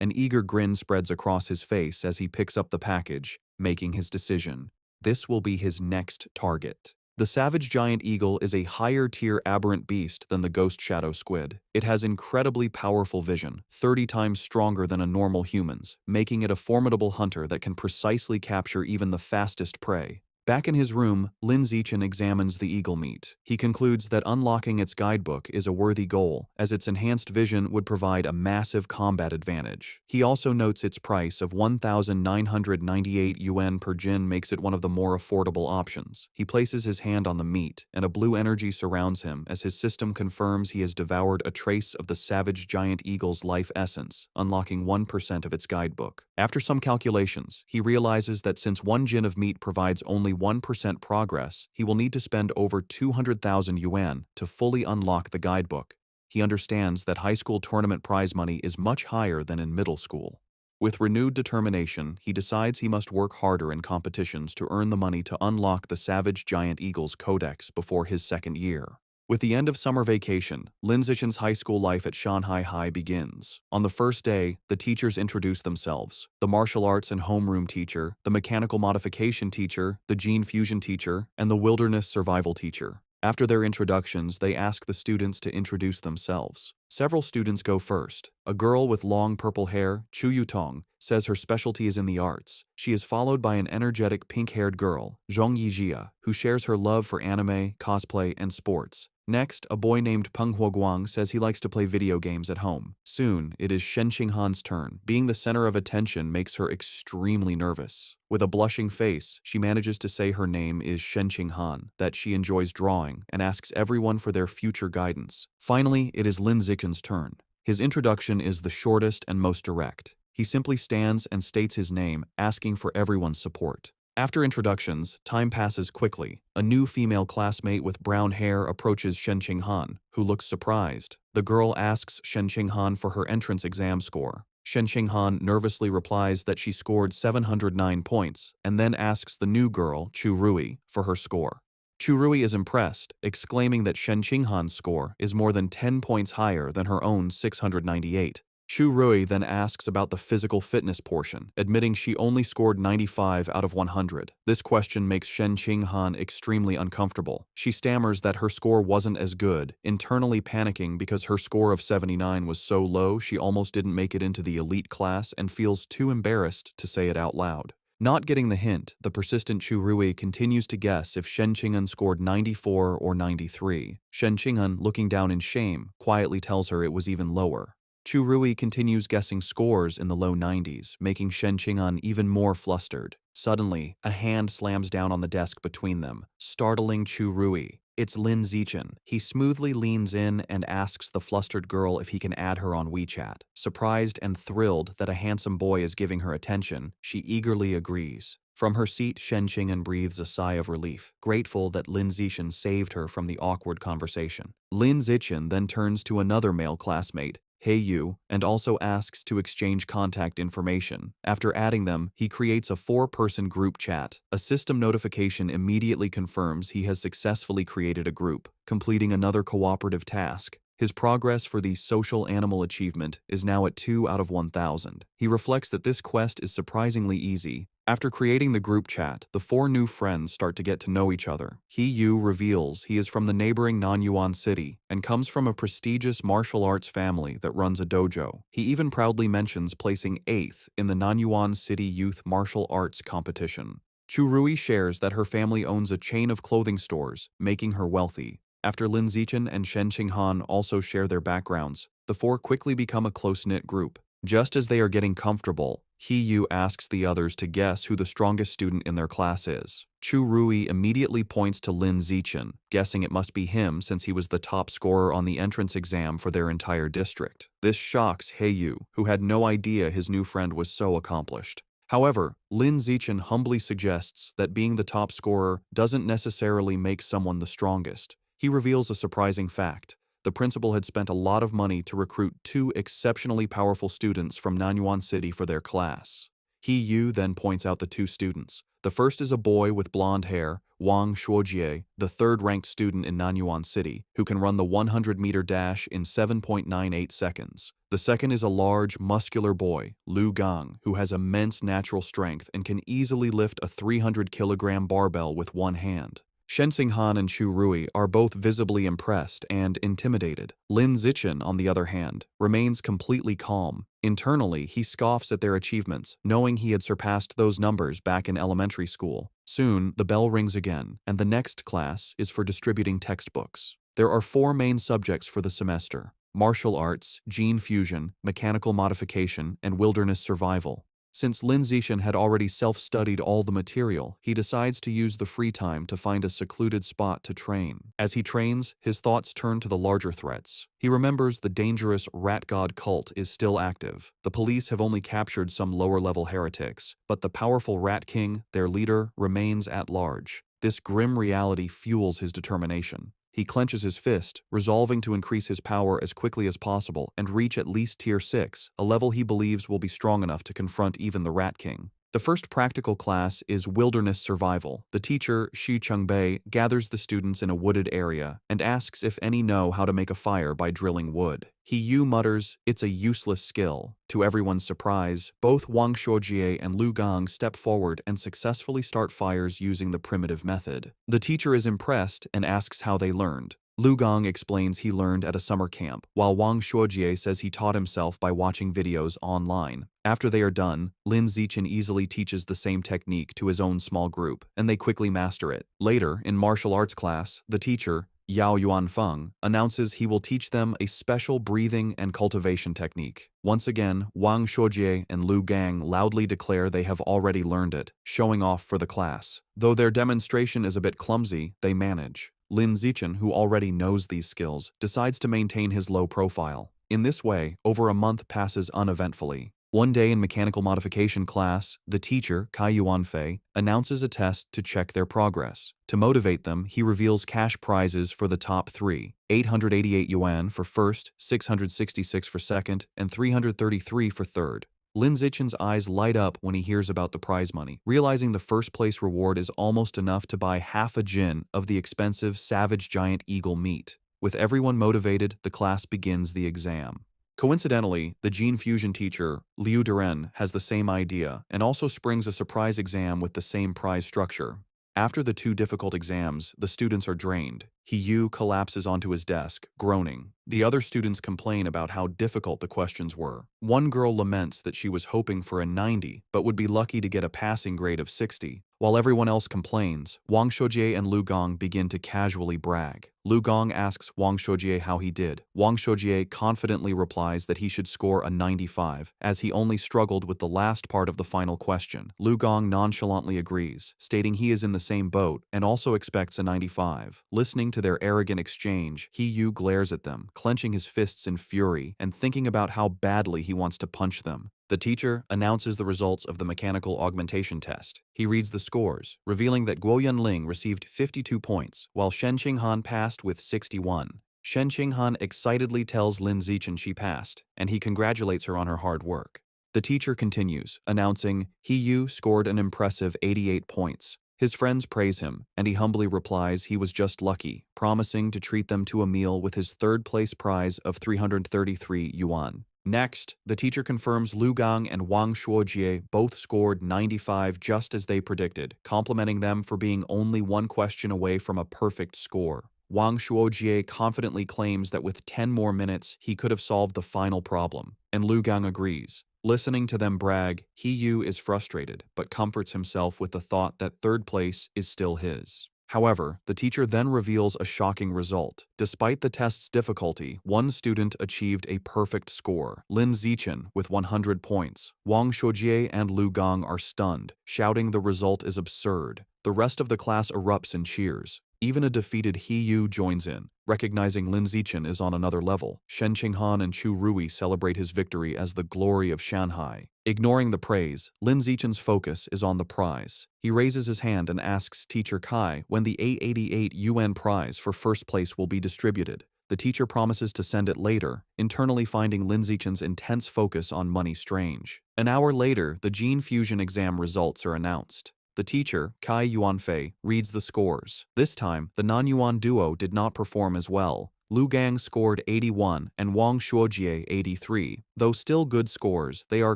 An eager grin spreads across his face as he picks up the package, making his decision. This will be his next target. The savage giant eagle is a higher-tier aberrant beast than the ghost shadow squid. It has incredibly powerful vision, 30 times stronger than a normal human's, making it a formidable hunter that can precisely capture even the fastest prey. Back in his room, Lin Zichen examines the eagle meat. He concludes that unlocking its guidebook is a worthy goal, as its enhanced vision would provide a massive combat advantage. He also notes its price of 1,998 yuan per jin makes it one of the more affordable options. He places his hand on the meat, and a blue energy surrounds him as his system confirms he has devoured a trace of the savage giant eagle's life essence, unlocking 1% of its guidebook. After some calculations, he realizes that since 1 jin of meat provides only 1% progress, he will need to spend over 200,000 yuan to fully unlock the guidebook. He understands that high school tournament prize money is much higher than in middle school. With renewed determination, he decides he must work harder in competitions to earn the money to unlock the Savage Giant Eagle's codex before his second year. With the end of summer vacation, Lin Zichen's high school life at Shanghai High begins. On the first day, the teachers introduce themselves: the martial arts and homeroom teacher, the mechanical modification teacher, the gene fusion teacher, and the wilderness survival teacher. After their introductions, they ask the students to introduce themselves. Several students go first. A girl with long purple hair, Chu Yutong, says her specialty is in the arts. She is followed by an energetic pink-haired girl, Zhong Yijia, who shares her love for anime, cosplay, and sports. Next, a boy named Peng Huoguang says he likes to play video games at home. Soon, it is Shen Qinghan's turn. Being the center of attention makes her extremely nervous. With a blushing face, she manages to say her name is Shen Qinghan, that she enjoys drawing, and asks everyone for their future guidance. Finally, it is Lin Zichen's turn. His introduction is the shortest and most direct. He simply stands and states his name, asking for everyone's support. After introductions, time passes quickly. A new female classmate with brown hair approaches Shen Qinghan, who looks surprised. The girl asks Shen Qinghan for her entrance exam score. Shen Qinghan nervously replies that she scored 709 points, and then asks the new girl, Chu Rui, for her score. Chu Rui is impressed, exclaiming that Shen Qinghan's score is more than 10 points higher than her own 698. Chu Rui then asks about the physical fitness portion, admitting she only scored 95 out of 100. This question makes Shen Qinghan extremely uncomfortable. She stammers that her score wasn't as good, internally panicking because her score of 79 was so low she almost didn't make it into the elite class and feels too embarrassed to say it out loud. Not getting the hint, the persistent Chu Rui continues to guess if Shen Qinghan scored 94 or 93. Shen Qinghan, looking down in shame, quietly tells her it was even lower. Chu Rui continues guessing scores in the low 90s, making Shen Qinghan even more flustered. Suddenly, a hand slams down on the desk between them, startling Chu Rui. It's Lin Zichen. He smoothly leans in and asks the flustered girl if he can add her on WeChat. Surprised and thrilled that a handsome boy is giving her attention, she eagerly agrees. From her seat, Shen Qing'an breathes a sigh of relief, grateful that Lin Zichen saved her from the awkward conversation. Lin Zichen then turns to another male classmate, Hey You, and also asks to exchange contact information. After adding them, he creates a 4-person group chat. A system notification immediately confirms he has successfully created a group, completing another cooperative task. His progress for the social animal achievement is now at 2 out of 1,000. He reflects that this quest is surprisingly easy. After creating the group chat, the 4 new friends start to get to know each other. He Yu reveals he is from the neighboring Nanyuan city and comes from a prestigious martial arts family that runs a dojo. He even proudly mentions placing 8th in the Nanyuan City Youth Martial Arts competition. Chu Rui shares that her family owns a chain of clothing stores, making her wealthy. After Lin Zichen and Shen Qinghan also share their backgrounds, the 4 quickly become a close-knit group. Just as they are getting comfortable, He Yu asks the others to guess who the strongest student in their class is. Chu Rui immediately points to Lin Zichen, guessing it must be him since he was the top scorer on the entrance exam for their entire district. This shocks He Yu, who had no idea his new friend was so accomplished. However, Lin Zichen humbly suggests that being the top scorer doesn't necessarily make someone the strongest. He reveals a surprising fact. The principal had spent a lot of money to recruit 2 exceptionally powerful students from Nanyuan City for their class. He Yu then points out the 2 students. The first is a boy with blonde hair, Wang Shuojie, the 3rd-ranked student in Nanyuan City, who can run the 100-meter dash in 7.98 seconds. The second is a large, muscular boy, Lu Gang, who has immense natural strength and can easily lift a 300-kilogram barbell with one hand. Shen Xinghan and Chu Rui are both visibly impressed and intimidated. Lin Zichen, on the other hand, remains completely calm. Internally, he scoffs at their achievements, knowing he had surpassed those numbers back in elementary school. Soon, the bell rings again, and the next class is for distributing textbooks. There are 4 main subjects for the semester: martial arts, gene fusion, mechanical modification, and wilderness survival. Since Lin Zichen had already self-studied all the material, he decides to use the free time to find a secluded spot to train. As he trains, his thoughts turn to the larger threats. He remembers the dangerous rat god cult is still active. The police have only captured some lower-level heretics, but the powerful Rat King, their leader, remains at large. This grim reality fuels his determination. He clenches his fist, resolving to increase his power as quickly as possible and reach at least Tier 6, a level he believes will be strong enough to confront even the Rat King. The first practical class is Wilderness Survival. The teacher, Xu Chungbei, gathers the students in a wooded area and asks if any know how to make a fire by drilling wood. He Yu mutters, "It's a useless skill." To everyone's surprise, both Wang Shuojie and Lu Gang step forward and successfully start fires using the primitive method. The teacher is impressed and asks how they learned. Lu Gang explains he learned at a summer camp, while Wang Shuojie says he taught himself by watching videos online. After they are done, Lin Zichen easily teaches the same technique to his own small group, and they quickly master it. Later, in martial arts class, the teacher, Yao Yuanfeng, announces he will teach them a special breathing and cultivation technique. Once again, Wang Shuojie and Lu Gang loudly declare they have already learned it, showing off for the class. Though their demonstration is a bit clumsy, they manage. Lin Zichen, who already knows these skills, decides to maintain his low profile. In this way, over a month passes uneventfully. One day in mechanical modification class, the teacher, Kai Yuanfei, announces a test to check their progress. To motivate them, he reveals cash prizes for the top 3, 888 yuan for first, 666 for second, and 333 for third. Lin Zichen's eyes light up when he hears about the prize money, realizing the first-place reward is almost enough to buy half a jin of the expensive savage giant eagle meat. With everyone motivated, the class begins the exam. Coincidentally, the gene fusion teacher, Liu Duren, has the same idea and also springs a surprise exam with the same prize structure. After the 2 difficult exams, the students are drained. He Yu collapses onto his desk, groaning. The other students complain about how difficult the questions were. One girl laments that she was hoping for a 90, but would be lucky to get a passing grade of 60, While everyone else complains, Wang Shoujie and Lu Gong begin to casually brag. Lu Gong asks Wang Shoujie how he did. Wang Shoujie confidently replies that he should score a 95, as he only struggled with the last part of the final question. Lu Gong nonchalantly agrees, stating he is in the same boat and also expects a 95. Listening to their arrogant exchange, He Yu glares at them, clenching his fists in fury and thinking about how badly he wants to punch them. The teacher announces the results of the mechanical augmentation test. He reads the scores, revealing that Guo Yunling received 52 points, while Shen Qinghan passed with 61. Shen Qinghan excitedly tells Lin Zichen she passed, and he congratulates her on her hard work. The teacher continues, announcing, He Yu scored an impressive 88 points. His friends praise him, and he humbly replies he was just lucky, promising to treat them to a meal with his third-place prize of 333 yuan. Next, the teacher confirms Lu Gang and Wang Shuojie both scored 95 just as they predicted, complimenting them for being only one question away from a perfect score. Wang Shuojie confidently claims that with 10 more minutes, he could have solved the final problem, and Lu Gang agrees. Listening to them brag, He Yu is frustrated, but comforts himself with the thought that third place is still his. However, the teacher then reveals a shocking result. Despite the test's difficulty, one student achieved a perfect score, Lin Zichen, with 100 points. Wang Shoujie and Lu Gang are stunned, shouting the result is absurd. The rest of the class erupts in cheers. Even a defeated He Yu joins in, recognizing Lin Zichen is on another level. Shen Qinghan and Chu Rui celebrate his victory as the glory of Shanghai. Ignoring the praise, Lin Zichen's focus is on the prize. He raises his hand and asks Teacher Kai when the 888 yuan prize for first place will be distributed. The teacher promises to send it later, internally finding Lin Zichen's intense focus on money strange. An hour later, the gene fusion exam results are announced. The teacher, Kai Yuanfei, reads the scores. This time, the non-yuan duo did not perform as well. Lu Gang scored 81 and Wang Shuojie 83. Though still good scores, they are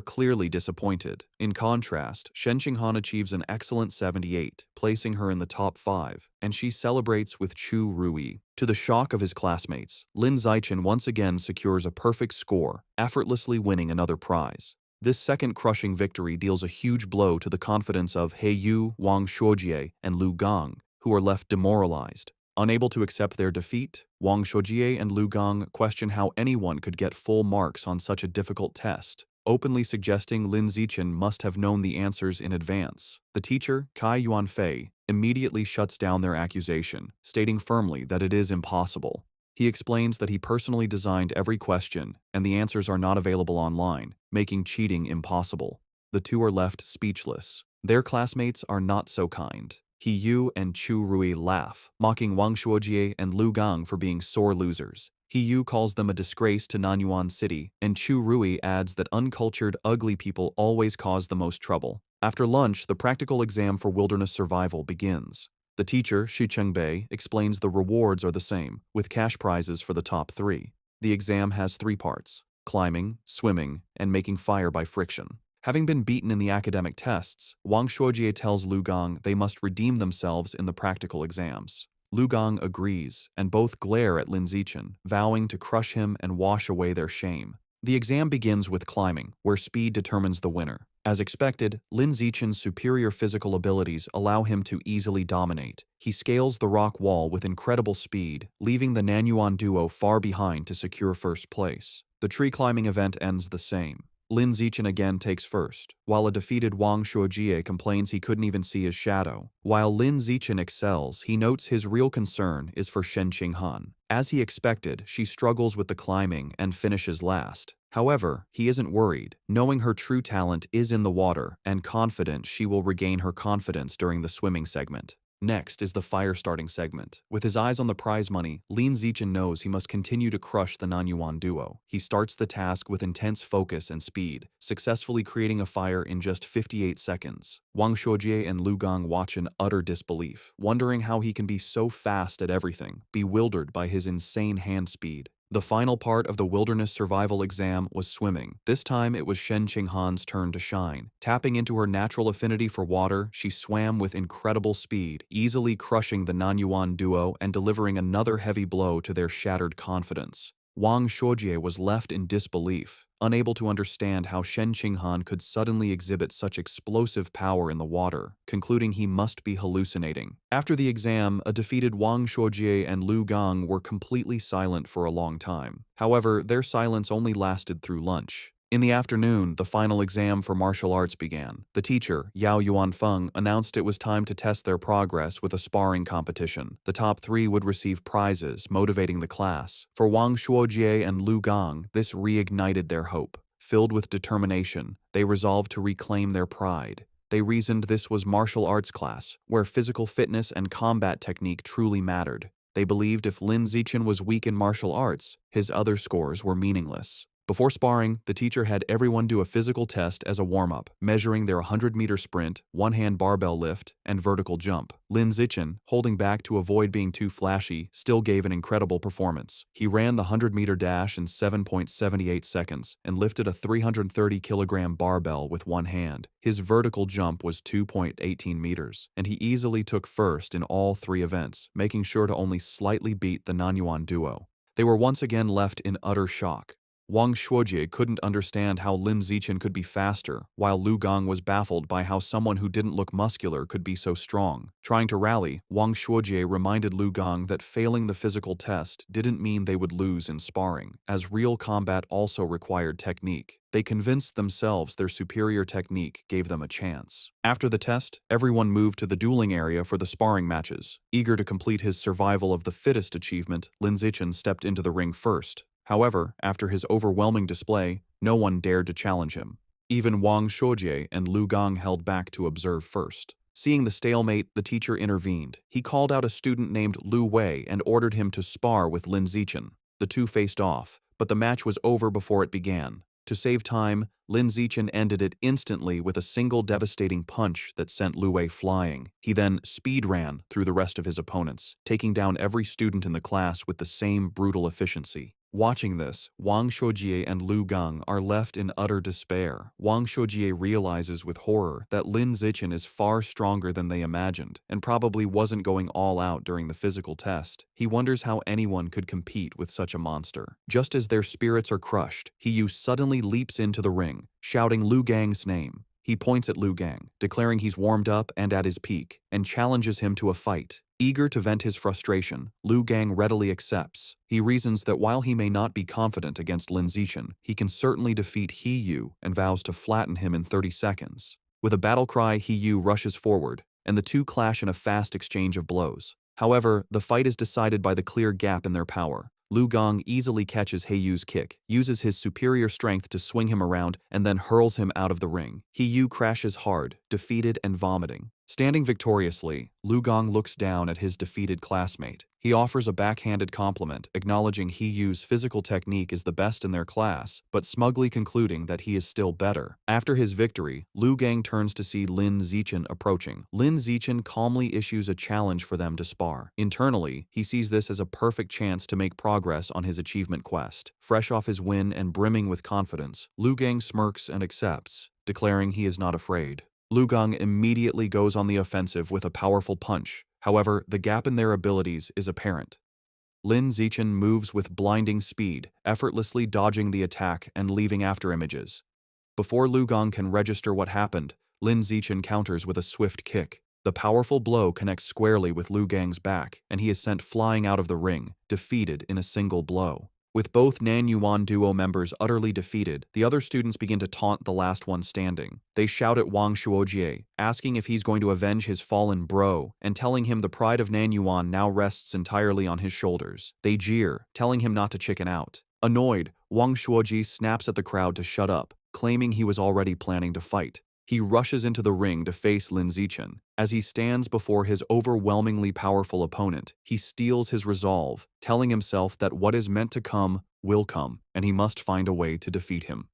clearly disappointed. In contrast, Shen Qinghan achieves an excellent 78, placing her in the top 5, and she celebrates with Chu Rui. To the shock of his classmates, Lin Zichen once again secures a perfect score, effortlessly winning another prize. This second crushing victory deals a huge blow to the confidence of He Yu, Wang Shuojie, and Lu Gang, who are left demoralized. Unable to accept their defeat, Wang Shuojie and Lu Gang question how anyone could get full marks on such a difficult test, openly suggesting Lin Zichen must have known the answers in advance. The teacher, Kai Yuanfei, immediately shuts down their accusation, stating firmly that it is impossible. He explains that he personally designed every question, and the answers are not available online, making cheating impossible. The two are left speechless. Their classmates are not so kind. He Yu and Chu Rui laugh, mocking Wang Shuojie and Lu Gang for being sore losers. He Yu calls them a disgrace to Nanyuan City, and Chu Rui adds that uncultured, ugly people always cause the most trouble. After lunch, the practical exam for wilderness survival begins. The teacher, Shi Chengbei, explains the rewards are the same, with cash prizes for the top 3. The exam has 3 parts: climbing, swimming, and making fire by friction. Having been beaten in the academic tests, Wang Shuojie tells Lu Gang they must redeem themselves in the practical exams. Lu Gang agrees, and both glare at Lin Zichen, vowing to crush him and wash away their shame. The exam begins with climbing, where speed determines the winner. As expected, Lin Zichen's superior physical abilities allow him to easily dominate. He scales the rock wall with incredible speed, leaving the Nanyuan duo far behind to secure first place. The tree climbing event ends the same. Lin Zichen again takes first, while a defeated Wang Shuojie complains he couldn't even see his shadow. While Lin Zichen excels, he notes his real concern is for Shen Qinghan. As he expected, she struggles with the climbing and finishes last. However, he isn't worried, knowing her true talent is in the water and confident she will regain her confidence during the swimming segment. Next is the fire-starting segment. With his eyes on the prize money, Lin Zichen knows he must continue to crush the Nanyuan duo. He starts the task with intense focus and speed, successfully creating a fire in just 58 seconds. Wang Shuojie and Lu Gang watch in utter disbelief, wondering how he can be so fast at everything, bewildered by his insane hand speed. The final part of the wilderness survival exam was swimming. This time it was Shen Qinghan's turn to shine. Tapping into her natural affinity for water, she swam with incredible speed, easily crushing the Nanyuan duo and delivering another heavy blow to their shattered confidence. Wang Shuojie was left in disbelief, unable to understand how Shen Qinghan could suddenly exhibit such explosive power in the water, concluding he must be hallucinating. After the exam, a defeated Wang Shuojie and Lu Gang were completely silent for a long time. However, their silence only lasted through lunch. In the afternoon, the final exam for martial arts began. The teacher, Yao Yuanfeng, announced it was time to test their progress with a sparring competition. The top 3 would receive prizes, motivating the class. For Wang Shuojie and Lu Gang, this reignited their hope. Filled with determination, they resolved to reclaim their pride. They reasoned this was martial arts class, where physical fitness and combat technique truly mattered. They believed if Lin Zichen was weak in martial arts, his other scores were meaningless. Before sparring, the teacher had everyone do a physical test as a warm-up, measuring their 100-meter sprint, one-hand barbell lift, and vertical jump. Lin Zichen, holding back to avoid being too flashy, still gave an incredible performance. He ran the 100-meter dash in 7.78 seconds and lifted a 330-kilogram barbell with one hand. His vertical jump was 2.18 meters, and he easily took first in all 3 events, making sure to only slightly beat the Nanyuan duo. They were once again left in utter shock. Wang Shuojie couldn't understand how Lin Zichen could be faster, while Lu Gang was baffled by how someone who didn't look muscular could be so strong. Trying to rally, Wang Shuojie reminded Lu Gang that failing the physical test didn't mean they would lose in sparring, as real combat also required technique. They convinced themselves their superior technique gave them a chance. After the test, everyone moved to the dueling area for the sparring matches. Eager to complete his survival of the fittest achievement, Lin Zichen stepped into the ring first. However, after his overwhelming display, no one dared to challenge him. Even Wang Shuojie and Lu Gang held back to observe first. Seeing the stalemate, the teacher intervened. He called out a student named Lu Wei and ordered him to spar with Lin Zichen. The two faced off, but the match was over before it began. To save time, Lin Zichen ended it instantly with a single devastating punch that sent Lu Wei flying. He then speed ran through the rest of his opponents, taking down every student in the class with the same brutal efficiency. Watching this, Wang Shuojie and Lu Gang are left in utter despair. Wang Shuojie realizes with horror that Lin Zichen is far stronger than they imagined, and probably wasn't going all out during the physical test. He wonders how anyone could compete with such a monster. Just as their spirits are crushed, He suddenly leaps into the ring, shouting Lu Gang's name. He points at Lu Gang, declaring he's warmed up and at his peak, and challenges him to a fight. Eager to vent his frustration, Lu Gang readily accepts. He reasons that while he may not be confident against Lin Zichen, he can certainly defeat He Yu and vows to flatten him in 30 seconds. With a battle cry, He Yu rushes forward, and the two clash in a fast exchange of blows. However, the fight is decided by the clear gap in their power. Lu Gang easily catches He Yu's kick, uses his superior strength to swing him around, and then hurls him out of the ring. He Yu crashes hard, defeated and vomiting. Standing victoriously, Lu Gang looks down at his defeated classmate. He offers a backhanded compliment, acknowledging He Yu's physical technique is the best in their class, but smugly concluding that he is still better. After his victory, Lu Gang turns to see Lin Zichen approaching. Lin Zichen calmly issues a challenge for them to spar. Internally, he sees this as a perfect chance to make progress on his achievement quest. Fresh off his win and brimming with confidence, Lu Gang smirks and accepts, declaring he is not afraid. Lu Gang immediately goes on the offensive with a powerful punch. However, the gap in their abilities is apparent. Lin Zichen moves with blinding speed, effortlessly dodging the attack and leaving afterimages. Before Lu Gang can register what happened, Lin Zichen counters with a swift kick. The powerful blow connects squarely with Lu Gang's back, and he is sent flying out of the ring, defeated in a single blow. With both Nanyuan duo members utterly defeated, the other students begin to taunt the last one standing. They shout at Wang Shuojie, asking if he's going to avenge his fallen bro, and telling him the pride of Nanyuan now rests entirely on his shoulders. They jeer, telling him not to chicken out. Annoyed, Wang Shuojie snaps at the crowd to shut up, claiming he was already planning to fight. He rushes into the ring to face Lin Zichen. As he stands before his overwhelmingly powerful opponent, he steels his resolve, telling himself that what is meant to come will come, and he must find a way to defeat him.